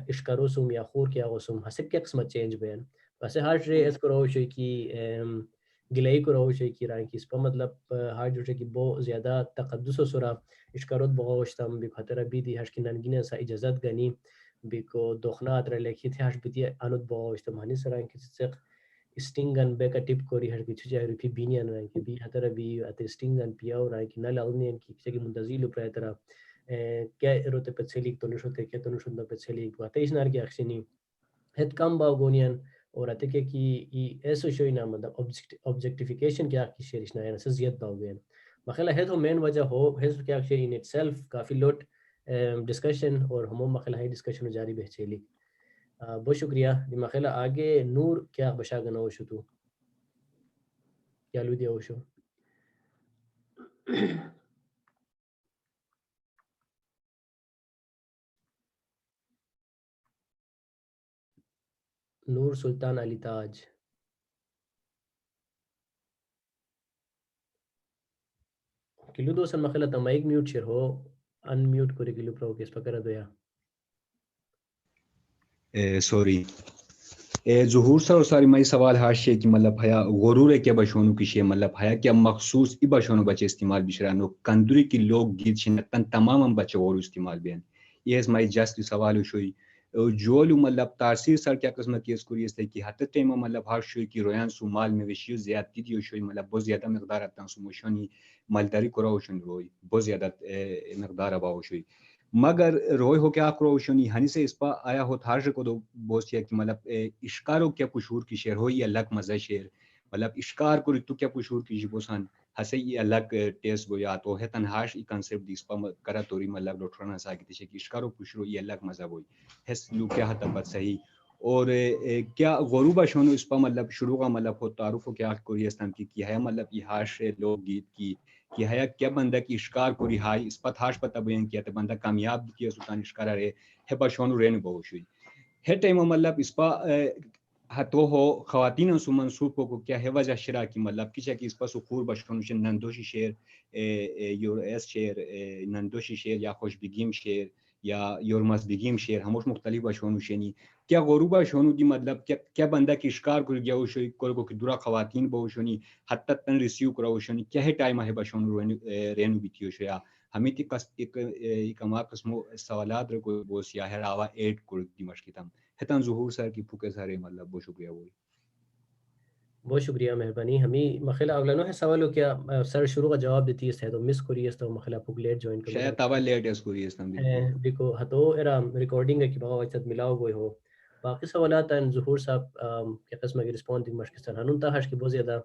اشکارو سوم یا خور کیا غسوم ہسے کیا قسمت چینج بین بس ہر شے اس کرو شے کی گلئی کرو شے کی رائن کی اس پا مطلب ہر جو شے کی بہت زیادہ تقدس و سرا اشکاروت بغوشتم بھی خطرہ بھی دی ہش کی ننگین سا اجازت گنی بیکو دخنات رہ لکھی تھی ہش بیتی انود بغوشتم ہنی سرائن کی سیق stingan beka tip kori har kichu jai rupi binian rai ki bi hatara bi ate stingan piao rai ki nala alnien ki segi muntazilu praetara kya erote petselik tonishote kya tonishote petselik ate isnar ki aksini het kam ba gonian اور ate ke ki I eso shoy na matlab objectification kya ki sherish na yana ziyad ba gen مخلا ہے تو مین وجہ ہو ہے کیا share in it self کافی لوٹ discussion اور ہمو مخلا ہے discussion جاری بہچیلی بہت شکریہ مخلا آگے نور کیا بشا گنا ہو شو تو کیا لو دیا ہو شو نور سلطان علی تاج کلو دو سن مخلا تا مائک میوٹ شیر ہو ان میوٹ کرے کلو پرو کس پکر دویا سوری ظہور سر ساری مائی سوال ہاشے کہ مطلب حیا غرور ہے کیا بشونو کی شے مطلب حیا کیا مخصوص ای بشونو بچے استعمال بشرانو کندری کی لوگ گیت شنتن تمام بچے غرور استعمال بین یہ اس مائی جسٹ سوال شوئی جولو مطلب تاثیر سر کیا قسمت کی اس کو یہ کہ حتی ٹائم مطلب ہر شوئی کی رویان سو مال میں وشیو زیادتی دیو شوئی مطلب بہت زیادہ مقدار اتن سو موشونی مالداری کرا ہوشن روئی بہت زیادہ مقدار ابا ہوشوئی مگر روئی ہو کیا کرو شونی ہنی سے اس پا آیا ہو تھارش کو دو بوسیا کہ مطلب اشکارو کیا پشور کی شعر ہوئی الگ مزہ شعر مطلب اشکار کو تو کیا پشور کی جبوسان ہسے یہ الگ ٹیس گو یا تو ہے تنہاش ای کنسپٹ دیس پا کرا توری مطلب لوٹرنا سا کہ اشکارو پشرو یہ الگ مزہ ہوئی ہس لو کیا حتا بات صحیح اور کیا غروبہ شونو اس پا مطلب شروع کا مطلب ہو تعارف ہو کیا کوئی استان کی ہے مطلب یہ ہاش لوگ گیت کی کہ ہے کیا بندہ کی اشکار کو رہائی اس پت ہاش پتہ بیان کیا تو بندہ کامیاب کیا سلطان اشکارہ رہے ہے بشونو رہنو بہوش ہوئی ہے ٹائم مطلب اس پا ہتو ہو خواتین سو منصوب کو کیا ہے وجہ شرا کی مطلب کچھ ہے کہ اس پا سخور بشونو شن نندوشی شعر یور ایس شعر نندوشی شعر یا خوش بگیم شعر یا یورمز بگیم شعر ہموش مختلف بشونو شنی کیا غروبہ شونو دی مطلب کیا بندہ کی اشکار کر گیا ہوشوئی کو کہ دورا خواتین بہوشونی حتی تن ریسیو کرا ہوشونی کیا ہے ٹائم ہے بشونو رہنو بیتی ہوشویا ہمیں تی ایک اما قسمو سوالات رکو بوس یا ہے راوا ایڈ کر دی مشکتم ہتن ظہور سر کی پھوکے سارے مطلب بہت شکریہ ہوئی بہت شکریہ مہربانی ہمیں مخلا اگلانو ہے سوالو کیا سر شروع کا جواب دیتی ہے تو مس کری ہے تو مخلا پھوک لیٹ جوائن کرو شاید تاوا لیٹ ہے اس کو یہ استم دیکھو ہتو ایرا ریکارڈنگ ہے کہ بہت وقت ملاو گئے ہو باقی سوالات ہیں ظہور صاحب کیا قسم کی رسپونس دی مشکستان ہنون تاہش کی بہت زیادہ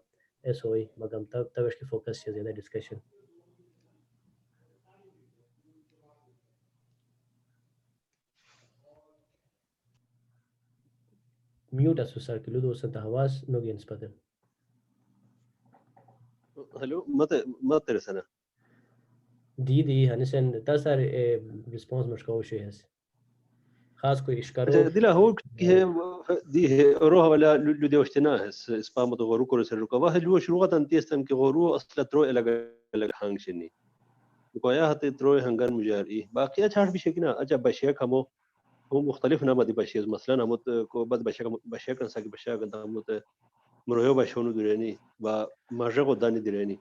ایسا ہوئی مگم تب اس کی فوکس ہے زیادہ ڈسکشن میوٹ اسو سر کلو دو سنتا حواس نو گینس پتن ہلو مت رسنا دی ہنسن تا سر رسپونس مشکو شے ہس خاص کوئی اشکارو دلا هو دي روها ولا لدي وشتنا اسبام غورو كور سر كوا هلو شروعا انت استم كي غورو اصلا ترو الگ هانگ شني کویا ہتے ترو ہنگن مجاری باقی چھاڑ بھی شکنا اچھا بشیک ہمو وہ مختلف نام دی بشیز مثلا ہمت کو بد بشیک کنسا کی بشیک ہمت مرویو بشونو درینی با ماجو دانی درینی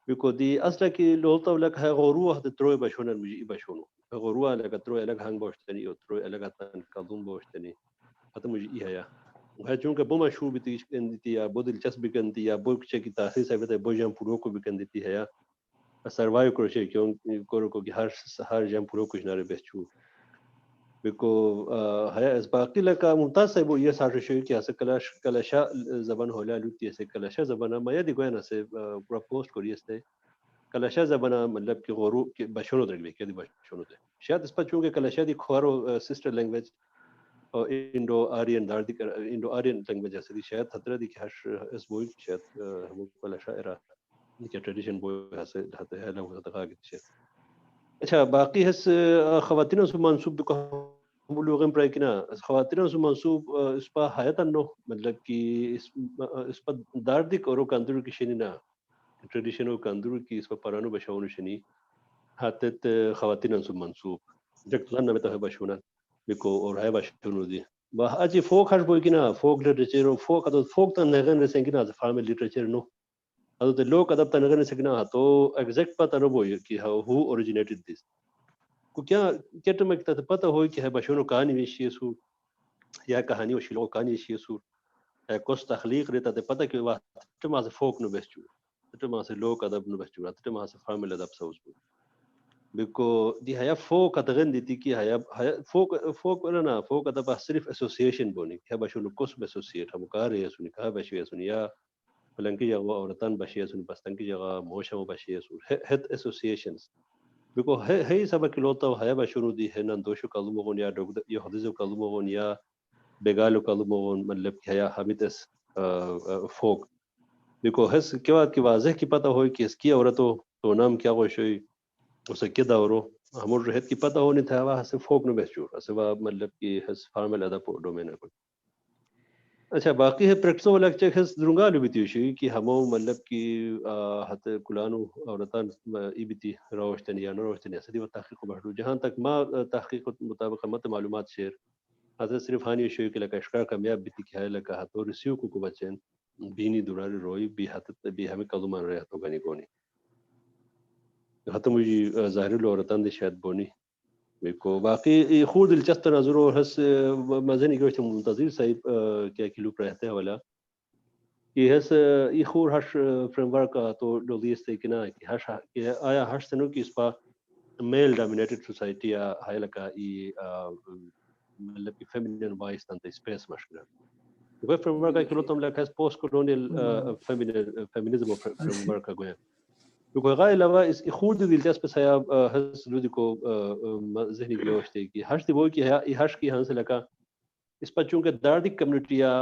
بيكو دي اصلا كي لولطا لك ها غروه تروي بشون المجي بشونو غروه لك تروي لك هانغ بوشتني او تروي لك تن كالدون بوشتني حتى مجي هيا وها جونك بوما شو بتيش كندتي يا بودل جس بكندي يا بوك شي تاسي سبت بوجام بروكو بكندتي هيا سروايو كروشي كيون كوروكو كي هر جام بروكو جناري بيچو بيكو هيا اسباقي لك ممتاز بو یہ ساجو شي كي اس كلاشا زبان هولا لوتي اس كلاشا زبان ما يدي گوينا سے پروپوز کریستے کلاشا زبانہ مطلب کہ غورو کہ بشونو درگلی کہ دی بشونو دے شاید اس پر چونکہ کلاشا دی کھارو سسٹر لینگویج اور انڈو آرین دار دی انڈو آرین لینگویج ہے شاید خطرہ دی کہ ہش اس بوئی شاید ہم کلاشا ایرا کہ ٹریڈیشن بوئی ہے ہتے ہے لو تھا کہ اچھا باقی ہے خواتین سے منسوب کو ہم لوگوں پر کہ نا خواتین سے منسوب اس پر حیات نو مطلب کہ اس پر داردک اور کندر کی شنینا ٹریڈیشنل کندرو کی اس پر پرانو بشاونو شنی حتت خواتین سے منسوب جک لن میں تو بشونا بکو اور ہے بشونو دی با اجی فوک ہر بوئی کنا فوک لٹریچر فوک ادو فوک تن نگن رسنگنا فارمل لٹریچر نو ادو تے لوک ادب تن نگن سکنا تو ایگزیکٹ پتہ نو بوئی کہ ہو اوریجینیٹڈ دس کو کیا کٹ میں پتہ ہوئی کہ ہے بشونو کہانی وشی سو یا کہانی وشی لو کہانی وشی سو کوس تخلیق رہتا تے پتہ کہ وقت ما سے فوک نو بسچو تے ما سے لوک ادب نو بسچو تے ما سے فارمل ادب سوس بکو دی ہیا فوک اتغن دیتی کی ہیا فوک ورنا فوک ادب صرف ایسوسییشن بونی کہ بشو نو کوس ایسوسییٹ ہم کار ہے سن کہ بشو سن یا پلنکی جگہ عورتان بشی سن پستن کی جگہ موشم بشی سن ہت ایسوسییشنز بکو ہے سبق کلوتا ہے بشو دی ہے نن دوشو کلمون یا ڈوگ یہ حدیث کلمون یا بگالو کلمون مطلب کہ یا حمیدس فوک بکو ہس کی بات کی واضح کی پتہ ہوئی کہ اس کی عورتوں تو نام کیا گوشوئی اسے کیا دورو ہمور رہت کی پتہ ہونی تھا وہ سے فوک نو بیسچور اسے وہ مطلب کہ ہس فارمل ادا پو ڈومین کو اچھا باقی ہے پریکٹسو والا چیک ہس درنگا لو بیتی شی کہ ہمو مطلب کہ ہت کلانو عورتان ای بیتی روشتن یا نو روشتن ایسے دی تحقیق بڑھو جہاں تک ما تحقیق مطابق مت معلومات شیئر حضرت صرف ہانی شوی کہ لکا اشکار کامیاب بیتی کہ ہے لکا ہتو رسیو کو بچین بینی دوراری روئی بھی حت بھی ہمیں کلمان رہے ہتو گنی گونی ختم ہوئی ظاہر العورتان دی شاید بونی کو باقی خود دلچسپ نظر و حس مزنی گوشت منتظر صاحب کیا کلو رہتے ہیں والا کہ حس یہ خور ہش فریم ورک کا تو ڈولیس تے کہ نا کہ ہش کہ آیا ہش سنو کہ اس پا میل ڈومینیٹڈ سوسائٹی یا ہائے لکا ای مطلب کہ فیمینین وائس تنتے اسپیس مشکل وہ فریم ورک کا کلو تم لکھا ہے post colonial feminism frame work کا گویا کیونکہ غیر علاوہ اس کی خود دلچسپ سیا حس لودی کو ذہنی گوشت ہے کہ ہش وہ کہ ہے ہش کی ہنس لکا اس پر چونکہ دردی کمیونٹیاں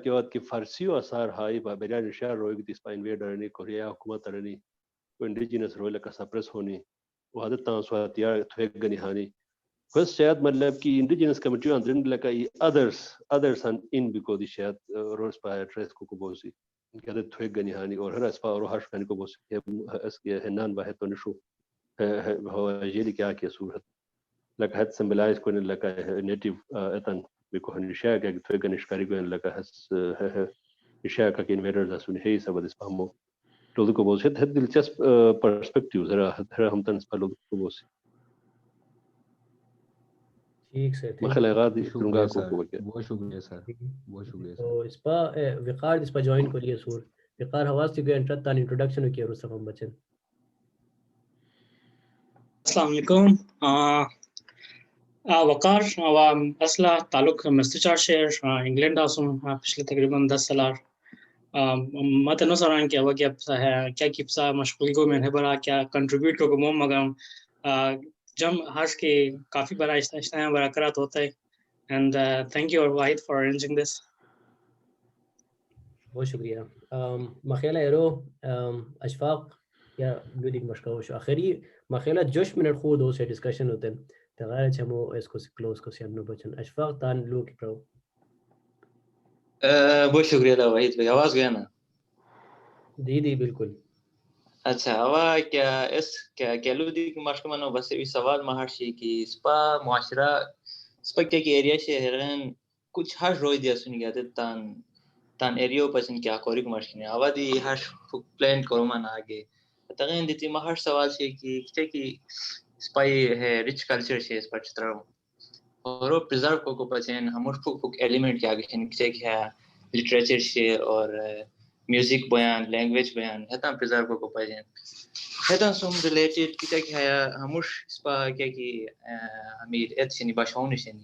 کے بعد کہ فارسی و اثار ہائی با بیران شہر روئی کی اس پر انویڈر نے کوریا حکومت رنی کو انڈیجینس روئی لکا سپریس ہونی وہ حدت تانسواتیار تھویک گنی ہانی بس شاید مطلب کہ انڈیجینس کمیونٹیاں اندرین لکا یہ ادرس ان بیکو دی شاید روز پا ایڈریس کو بوسی کہ عدد تھویک گنی ہانی اور ہر اسپا اور ہاش گنی کو بوسی اس کے ہنان باہت تو نشو ہوا یہ کیا کیا صورت لکا حد سمبلائز کو لکا نیٹیو اتن بیکو ہنشاہ کہ تھویک گنی شکاری کو لکا حس اشاہ کا کہ انویڈرز اسونی ہے سب اس پا ہمو لوگ کو بوسی حد دلچسپ پرسپیکٹیو ذرا ہم تن اس پا لوگ کو بوسی ٹھیک سے مخل اغادی درنگا کو بہت شکریہ سر بہت شکریہ تو اس پا وقار اس پا جوائن کریے سور وقار حواس تھی گئے انٹرت تان انٹروڈکشن کیا رسف ہم بچن السلام علیکم وقار اصلہ تعلق مستچار شہر انگلینڈ آسم پچھلے تقریباً 10 سالار متنو سران کیا وہ کیا کپسا مشغولی کو میں نے برا کیا کنٹریبیوٹ کو گمو مگم جم ہاش کے کافی بڑا اجتماع برقرار ہوتا ہے اینڈ تھینک یو واحد فار ارینجنگ دس. بہت شکریہ. مخیلہ ایرو اشفاق یا لودیک مشکوش آخری مخیلہ جوش منٹ خود ہو سے ڈسکشن ہوتے ہیں تغیر چمو اس کو کلوز کو سے ہم بچن اشفاق تان لو کی پرو. بہت شکریہ تھا واحد بھائی. آواز گیا نا؟ جی بالکل. اچھا ہوا کیا اس کیا لودیک مشکمانو بس بھی سوال مہارشی کی اسپا معاشرہ اسپا کیا کی ایریا شہرن کچھ ہر روئی دیا سنی گیا تھا تان ایریو پسند کیا کوریک مشکنے آوادی ہر پلان کرو من آگے تغین دیتی مہار سوال سے کہ اسپائی ہے رچ کلچر سے اس پر چترو اور پریزرو کو پسند ہمور فک ایلیمنٹ کیا کہ لٹریچر سے اور میوزک بیان لینگویج بیان ہے پریزرو کو پسند ہے سم ریلیٹڈ کہ ہمور اسپا کیا کہ امیر ایتشنی باشاؤن شنی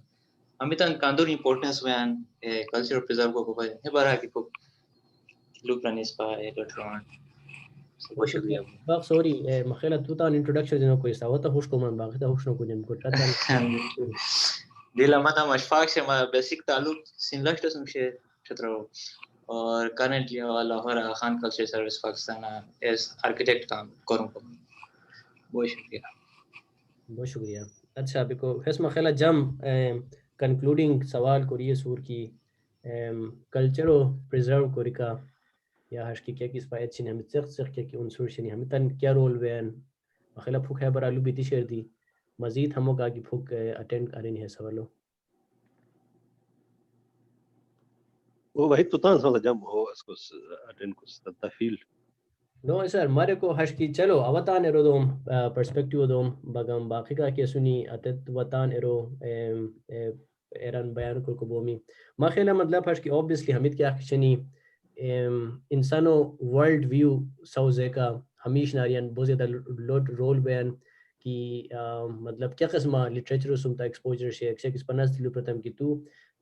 امیتان کاندور امپورٹنس بیان کلچر پریزرو کو پسند ہے بارا کی کو لوپرانیس پا ایڈوٹران. بہت شکریہ. باق سوری مخیلہ تو تان انٹروڈکشن جنو کوئی ساوتا خوش کو من باقی تا خوش نو کو جن کو چاہتا دیلا متا مشفاق سے ما بیسک تعلق سنلشت سم سے چھترو اور currently Lahore Khan culture service Pakistan as architect کام کروں کو. بہت شکریہ. بہت شکریہ. اچھا بیکو حس مخیلہ جم کنکلوڈنگ سوال کوریے سور کی کلچرو پریزرو کوریکا یا ہش کی کیا کس پایت چھنی ہمیں سخت کیا کہ عنصر چھنی ہمیں تن کیا رول وین مخیلہ پھوک ہے برالو بیتی شیر دی مزید ہمو کا کہ پھوک اٹینڈ کرنی ہے سوالو. وہ وہی تو تان سوال جم ہو اس کو اٹینڈ کو تفیل نو سر مارے کو ہش کی چلو اوتان ایرو دوم پرسپیکٹیو دوم بگم باقی کا کہ سنی اتت وطان ایرو ایران هن بیان کو بومی ما خیلی مطلب هش که obviously همید که اخشنی انسانو ورلڈ ویو سوزے کا ہمیش ناریان بہت زیادہ رول بیان کی مطلب کیا قسمہ لٹریچر سم تا ایکسپوجر شیئر کس پناس دلو پرتم کی تو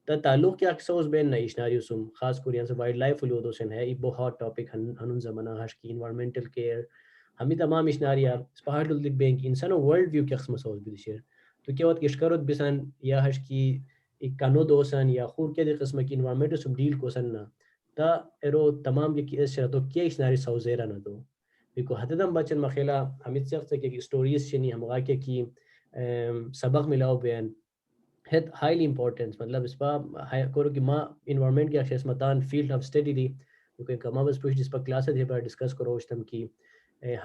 تا تعلق کیا سوز بین نائش ناریو سم خاص کوریان سے وائلڈ لائف فلو دوسن ہے یہ بہت ٹاپک ہنون زمانہ ہش کی انوائرمنٹل کیئر ہمیں تمام اشناریا پہاڑ دل بینک انسانو ورلڈ ویو کیا قسمہ سوز بھی شیئر تو کیا وقت کشکرت بسن یا ہش کی ایک کانو دوسن یا خور کے قسم کی انوائرمنٹل سم ڈیل کو سن نا تا ایرو تمام کی اس شرط تو کیا اشناری سوزیرا نہ دو بیکو حددم بچن مخیلا ہمیں سخت کہ سٹوریز شنی ہم واقع کی سبق ملاو بیان ہے ہائیلی امپورٹنس مطلب اس پا کرو کہ ما انوائرمنٹ کی اخشیس متان فیلڈ آف اسٹڈی دی کیونکہ کما بس پوچھ جس پر کلاس ہے پر ڈسکس کرو اشتم کی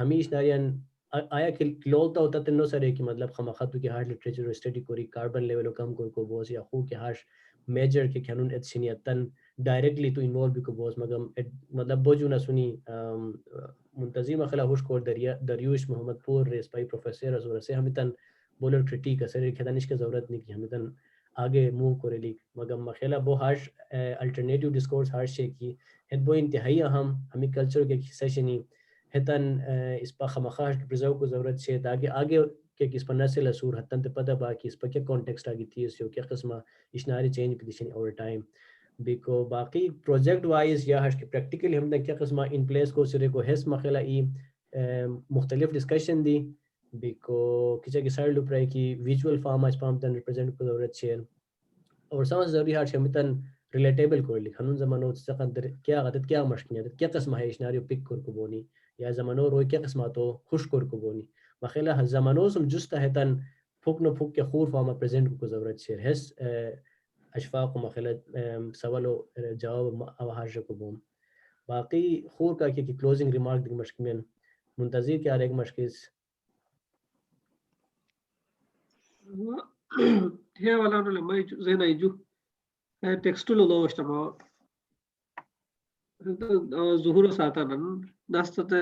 ہمیش ناریان آیا کہ کلولتا ہوتا تنو سر ہے کہ مطلب خمخاتو کی ہارڈ لٹریچر اسٹڈی کوری کاربن لیولو کم کو بوز یا خو کے ہاش میجر کے کھنون ایت شنیتن ڈائریکٹلی تو انوالو بھی کو بوز مگم مطلب بوجو نہ سنی منتظم اخلا ہوش کور دریوش محمد پور ریس پائی پروفیسر ازور سے ہمیں تن بولر کرٹیک اثر کھدانش کی ضرورت نہیں کی ہمیں تن آگے موو کرے لی مگم مخیلا بو ہاش الٹرنیٹیو ڈسکورس ہاش شے کی ہت بو انتہائی اہم ہمیں کلچر کے سیشنی ہتن اس پا خمخاش کی پرزاو کو ضرورت شے تاکہ آگے کہ کس پر نسل اصور حتن تے پتہ با کہ اس پر کیا کانٹیکسٹ آگی تھی اس کیا قسمہ اشناری چینج پوزیشن اوور ٹائم بیکو باقی پروجیکٹ وائز یا ہش کے پریکٹیکلی ہم نے کیا قسمہ ان پلیس کو سرے کو حس مخیلا ای مختلف ڈسکشن دی بیکو کچھ کی سائڈ لوپ رہے کی ویژول فارم اس پام تن ریپرزینٹ کو ضرورت شیئر اور سمجھ ضروری ہاش ہم تن ریلیٹیبل کو لکھ ہنون زمانو تقدر کیا عادت کیا مشکلیات کیا قسمہ ہے اشناریو پک کر کو بونی یا زمانو روی کیا قسمہ تو خوش کر کو بونی مخیلا زمانو سم جستا ہے تن پھک نو پھک کے خور فارم پریزنٹ کو ضرورت شیئر حس اشفاق و مخیلت سوالو جواب آواز کو بوم باقی خور کا کہ کلوزنگ ریمارک دی مشکمین منتظر کیا ایک مشکس ہے والا نو لما زینا ایجو ٹیکسٹولو لو اشتما ظهور ساتانن دستت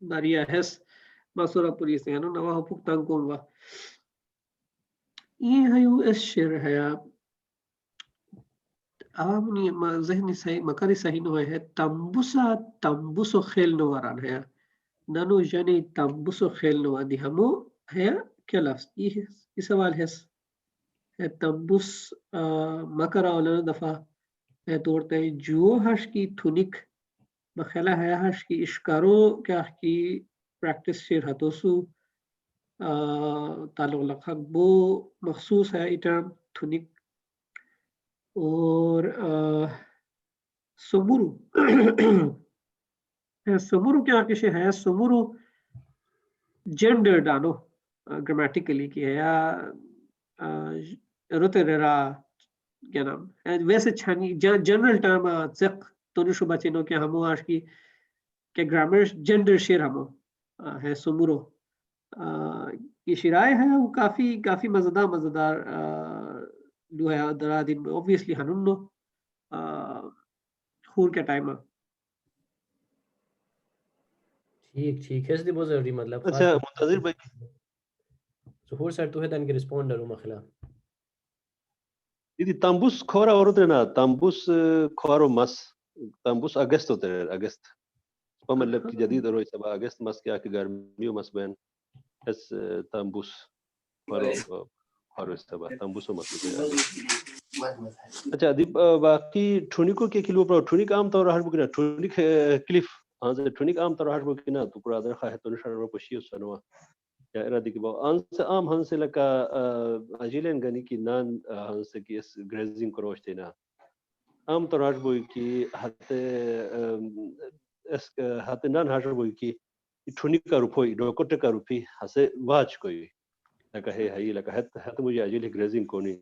داریا حس باسورا پولیس ہے نو نوا پختان کو وا یہ ہے اس شعر ہے عوامنی ما ذہنی صحیح مکاری صحیح نو ہے تمبوسو خیل نو وران ہے نانو جانی تمبوسو خیل نو دی ہمو ہے کیا لفظ یہ سوال ہے تمبوس مکرا والا دفعہ ہے توڑتے ہیں جو ہش کی تھنک بخیلہ ہے ہش کی اشکارو کیا کی پریکٹس شیر ہتوسو تعلق لکھا بو مخصوص ہے ایٹرم تھنک اور سمورو کیا کشے ہے سمورو جینڈر ڈانو گرامیٹیکلی کی ہے یا روتے رہا کیا نام ویسے چھانی جنرل ٹرم زق تونو شو بچے نو کہ ہمو آش کی کہ گرامر جینڈر شیر ہمو ہے سمورو کی شرائع ہے وہ کافی مزدار دو ہے درا دن میں اوبویسلی ہنون نو خور کے ٹائم ٹھیک ہے اس دی بہت ضروری مطلب اچھا منتظر بھائی ظہور سر تو ہے تن کے رسپونڈ ڈالو مخلا دیدی تمبوس کھورا ہوتے نا تمبوس کھورو مس تمبوس اگست ہوتے ہیں اگست وہ مطلب کی جدید روی سبا اگست مس کیا کہ گرمیو مس بین اس تمبوس کھورو سبا تمبوسو مس اچھا دی باقی ٹھونیکو کے کلو پر ٹھونیک عام طور ہر بکنا ٹھونیک کلف ہاں سے ٹھونیک عام طور ہر بکنا تو پورا در خواہ تو نشان رو پشیو سنوا یا ارادی کی باو آنس عام ہنسے لکا اجیلین گنی کی نان ہنسے کی اس گریزنگ کروش دینا عام طور ہر بوئی کی ہاتھ نان ہر بوئی کی ٹھونیک کا روپوئی ڈوکوٹے کا روپی ہسے واچ کوئی لکا ہے ہی لکا ہے مجھے اجیلی گریزنگ کونی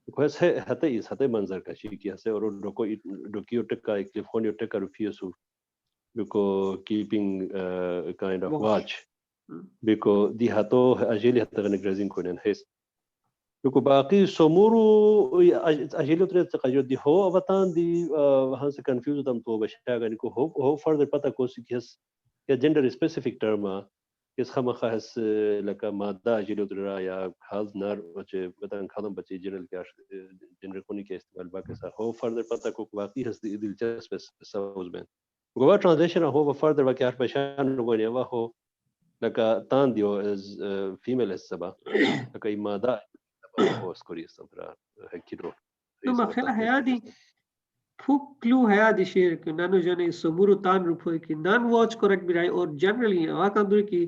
کوس ہے اس ہتے منظر کا شی کی ہسے اور ڈوکیو ٹکا ایک لیفونیو ٹکا روپیو سو بیکو کیپنگ کائنڈ آف واچ بیکو دی ہاتو اجیلی ہتا گنے گریزنگ کونین ہے بیکو باقی سومورو اجیلی اتنے تقاجو دی ہو اواتان دی ہاں سے کنفیوز تم تو بشاگا نکو ہو فردر پتہ کو سی کیس یا جنڈر اسپیسیفک ٹرم اس خمخه هس لکه ماده جلو درا یا خاص نار چې بدن خدم بچي جنرال کې جنرال کونی کې استعمال باکه سره هو فردر پتا کو واقعي هس دلچسپ سوز بین گوا ترانزیشن هو فردر وکه هر پشان غونی وا هو لکه تان دیو از فیمیل سبا لکه ماده هو سکوري سمرا هکیرو نو مخله حیادی فوق کلو حیادی شیر که نانو جانے سمورو تان روپوئی کی نان واچ کریکٹ بھی رہی اور جنرلی آقا اندر کی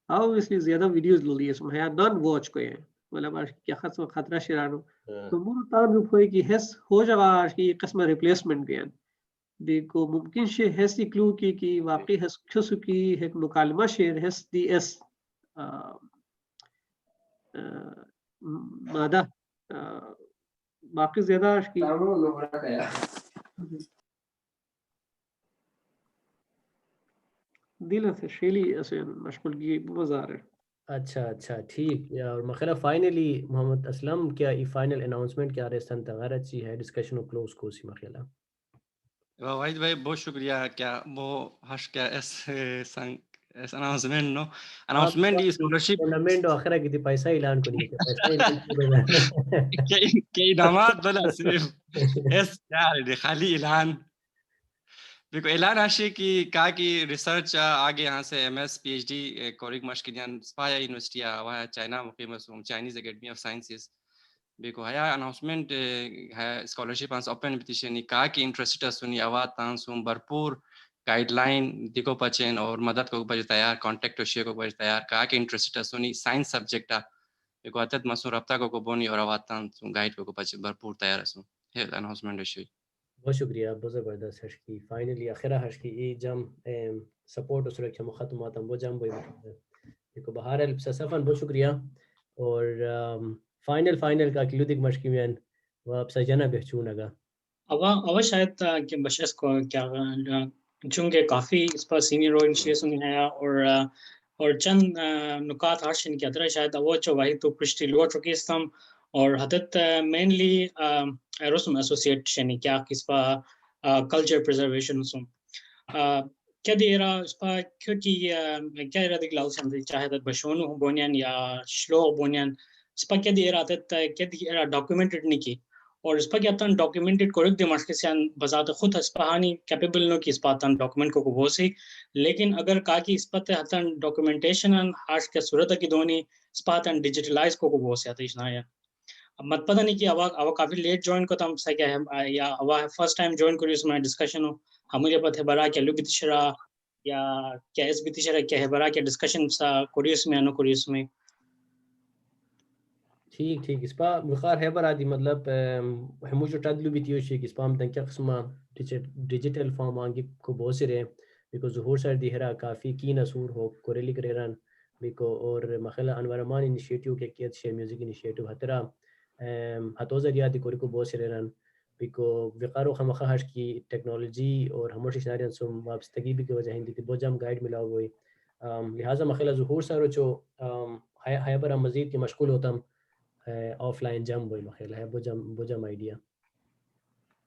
obviously زیادہ ویڈیوز لو لیے اسم ہے نان واچ کوئی ہے مطلب آج کیا خطرہ شیرانو سمورو تان روپوئی کی حس ہو جگہ آج کی قسم ریپلیسمنٹ بھی ہیں دیکھو ممکن شے حسی کلو کی واقعی حس کھسو کی ایک مکالمہ شیر حس دی ایس مادہ باقی زیادہ آج کی دل سے شیلی ایسے مشغول کی مزہ آ رہا ہے اچھا ٹھیک اور مخلا فائنلی محمد اسلم کیا ای فائنل اناؤنسمنٹ کیا رہے سن تغیر اچھی ہے ڈسکشن کو کلوز کو سی مخلا واحد بھائی بہت شکریہ کیا وہ ہش کیا ایس announcement no announcement the scholarship tournament اخرا کی تھی پیسہ اعلان کو نہیں کیا پیسہ کئی انعامات بلا صرف ایس کیا ہے خالی اعلان دیکھو اعلان آشی کی کہا کہ ریسرچ آگے یہاں سے M S P H D کورک مشکلیان سپایا یونیورسٹی آوا چائنا مقیم چائنیز اکیڈمی آف سائنسز دیکھو ہیا اناؤنسمنٹ ہے اسکالرشپ آنس اوپن انویٹیشن کہا کہ انٹرسٹڈ سنی آوا تانسوم بھرپور گائیڈ لائن دیکھو پچین اور مدد کو بج تیار کانٹیکٹ شیئر کو بج تیار کہا کہ انٹرسٹڈ سنی سائنس سبجیکٹ دیکھو اتت مسو رابطہ کو بونی اور آوا تانسوم گائیڈ کو بچ بھرپور تیار سو ہے اناؤنسمنٹ شوئی بہت شکریہ بہت زبردست ہش کی فائنلی آخرہ ہش کی ای جم سپورٹ اس رکھا ختمات وہ جم بھائی دیکھو بہار سفن بہت شکریہ اور فائنل کا کلو دک مشکی میں وہ آپ سجنا بہچون لگا اب شاید کہ بشس کو کیا چونکہ کافی اس پر سینئر رول شیئر ہے اور چند نکات ہاشن کی ادرا شاید وہ چو واحد تو پرشتی لو چکی استم اور حدت مینلی رسم ایسوسیٹ شنی کیا کس پا کلچر پریزرویشن سم کیا دیرا اس پا کیونکہ کیا دیرا دیکھ لاؤ سمجھے چاہے تک بشونو بونیان یا شلو بونیان اس پا کیا دیرا کیا دیرا ڈاکومنٹڈ نہیں کی اور اس پا کیا تن ڈاکومنٹڈ کورک دی مشکل سے بذات خود اس پا ہانی کیپیبل نو کی اس پا تن ڈاکومنٹ کو بہت لیکن اگر کہا کہ اس پا تن ڈاکومنٹیشن ہاش کے صورت کی دونی اس پا تن ڈیجیٹلائز کو بہت سے آتا ہے مت پتہ نہیں کہ اوا کافی لیٹ جوائن کو تم سے کیا ہے یا اوا فرسٹ ٹائم جوائن کری اس میں ڈسکشن ہو ہم مجھے پتہ ہے برا کیا لو بتشرا یا کیا اس بتشرا کیا ہے برا کیا ڈسکشن سا کوریس میں انو کوریس میں ٹھیک اس پا بخار ہے برا دی مطلب ہمو جو تدلو بیتیو شی کہ اس پا ہم تن کیا قسمہ ڈیجیٹل فارم آنگی کو بہت سے رہے بیکو ظہور سر دی ہرا کافی کی نصور ہو کوریلی کریران بیکو اور مخلہ انوارمان انیشیٹیو کے کیت شے میوزک انیشیٹیو ہترا ہتو ذریعہ دی کوری کو بہت سے رہن بیکو وقارو خمخہ ہش کی ٹیکنالوجی اور ہموشی شناریان سم وابستگی بھی کی وجہ ہندی تھی بہت جام گائیڈ ملا ہوئی لہٰذا مخلہ ظہور سر جو ہے برا مزید کی مشغول ہوتا آف لائن جم بوئی مخیل ہے بوجم آئیڈیا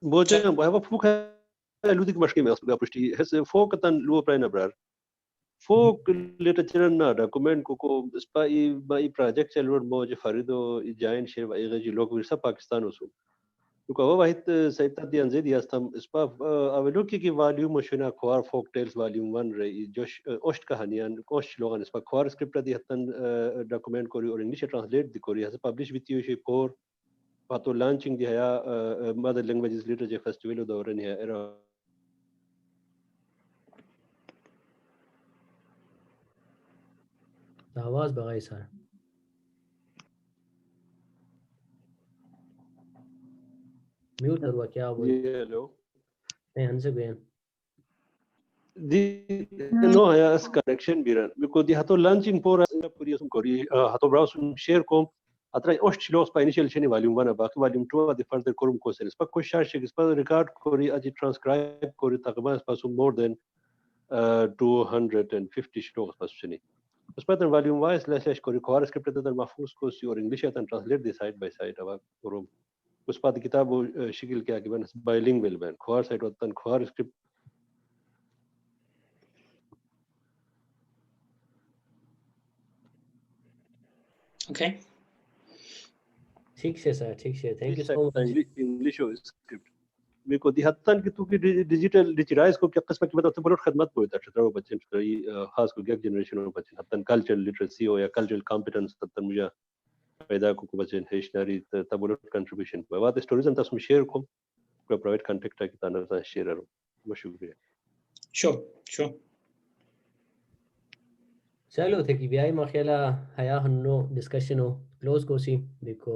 بوجم وہ فوق ہے لودک مشکی میں اس پشتی ہے فوق تن لو پرائن برار فوق لٹرچر نہ ڈاکومنٹ کو اس پا ای پروجیکٹ چلور موج فریدو جائن شیر و ایغجی لوگ ورسا پاکستان اسو تو وہ واحد سیتا دی انزید یاستم اس پا اولو کی والیوم مشنا خوار فوک ٹیلز والیوم 1 رہی جوش اوشت کہانیاں کوش لوگان اس پا خوار اسکرپٹ دی ہتن ڈاکومنٹ کوری اور انگلیش ٹرانسلیٹ دی کوری ہس پبلش ویتیو شی کور پاتو لانچنگ دی ہے مدر لینگویجز لٹریچر فیسٹیول دورن ہے ایرا آواز بغائی سر میوٹ کروا کیا وہ ہیلو ہن سے گئے دی نو ہے اس کنیکشن بیرن بیکو دی ہتو لانچنگ پورا پوری اسم کوری ہتو براوس شیئر کوم اترا اوش لوس پا انیشل شنی والیوم 1 باقی والیوم 2 دی فردر کوم کو سرس پا کوش شار شک اس پا ریکارڈ کوری اجی ٹرانسکرائب کوری تقریبا اس پا مور دین 250 شلوغ پا شنی اس پا تن والیوم وائس لیسش کوری خوار اسکرپٹ تن محفوظ کو سی اور انگلیش تن translate the side by side اب کوروم اس پا کتاب شکل کیا کہ بن بائلنگوال بن خوار سائڈ تن خوار اسکرپٹ Okay. ٹھیک ہے سر، ٹھیک ہے، thank you so much. English script میں کو دیہاتن کہ تو کی ڈیجیٹل ڈیجیٹائز کو کیا قسم کی مطلب بلوٹ خدمت کو تا چترو بچن خاص کو گیگ جنریشن میں بچن حتن کلچرل لٹریسی ہو یا کلچرل کمپیٹنس حتن مجھے پیدا کو بچن ہیشنری تبلوٹ کنٹریبیوشن کو بات اسٹوریز انت اس شیئر کو پرائیویٹ کانٹیکٹ کی تانا شیئر کرو. بہت شکریہ. Sure. چلو تھے کہ بیائی ما خیالہ حیا ہنو ڈسکشن ہو کلوز کو سی دیکھو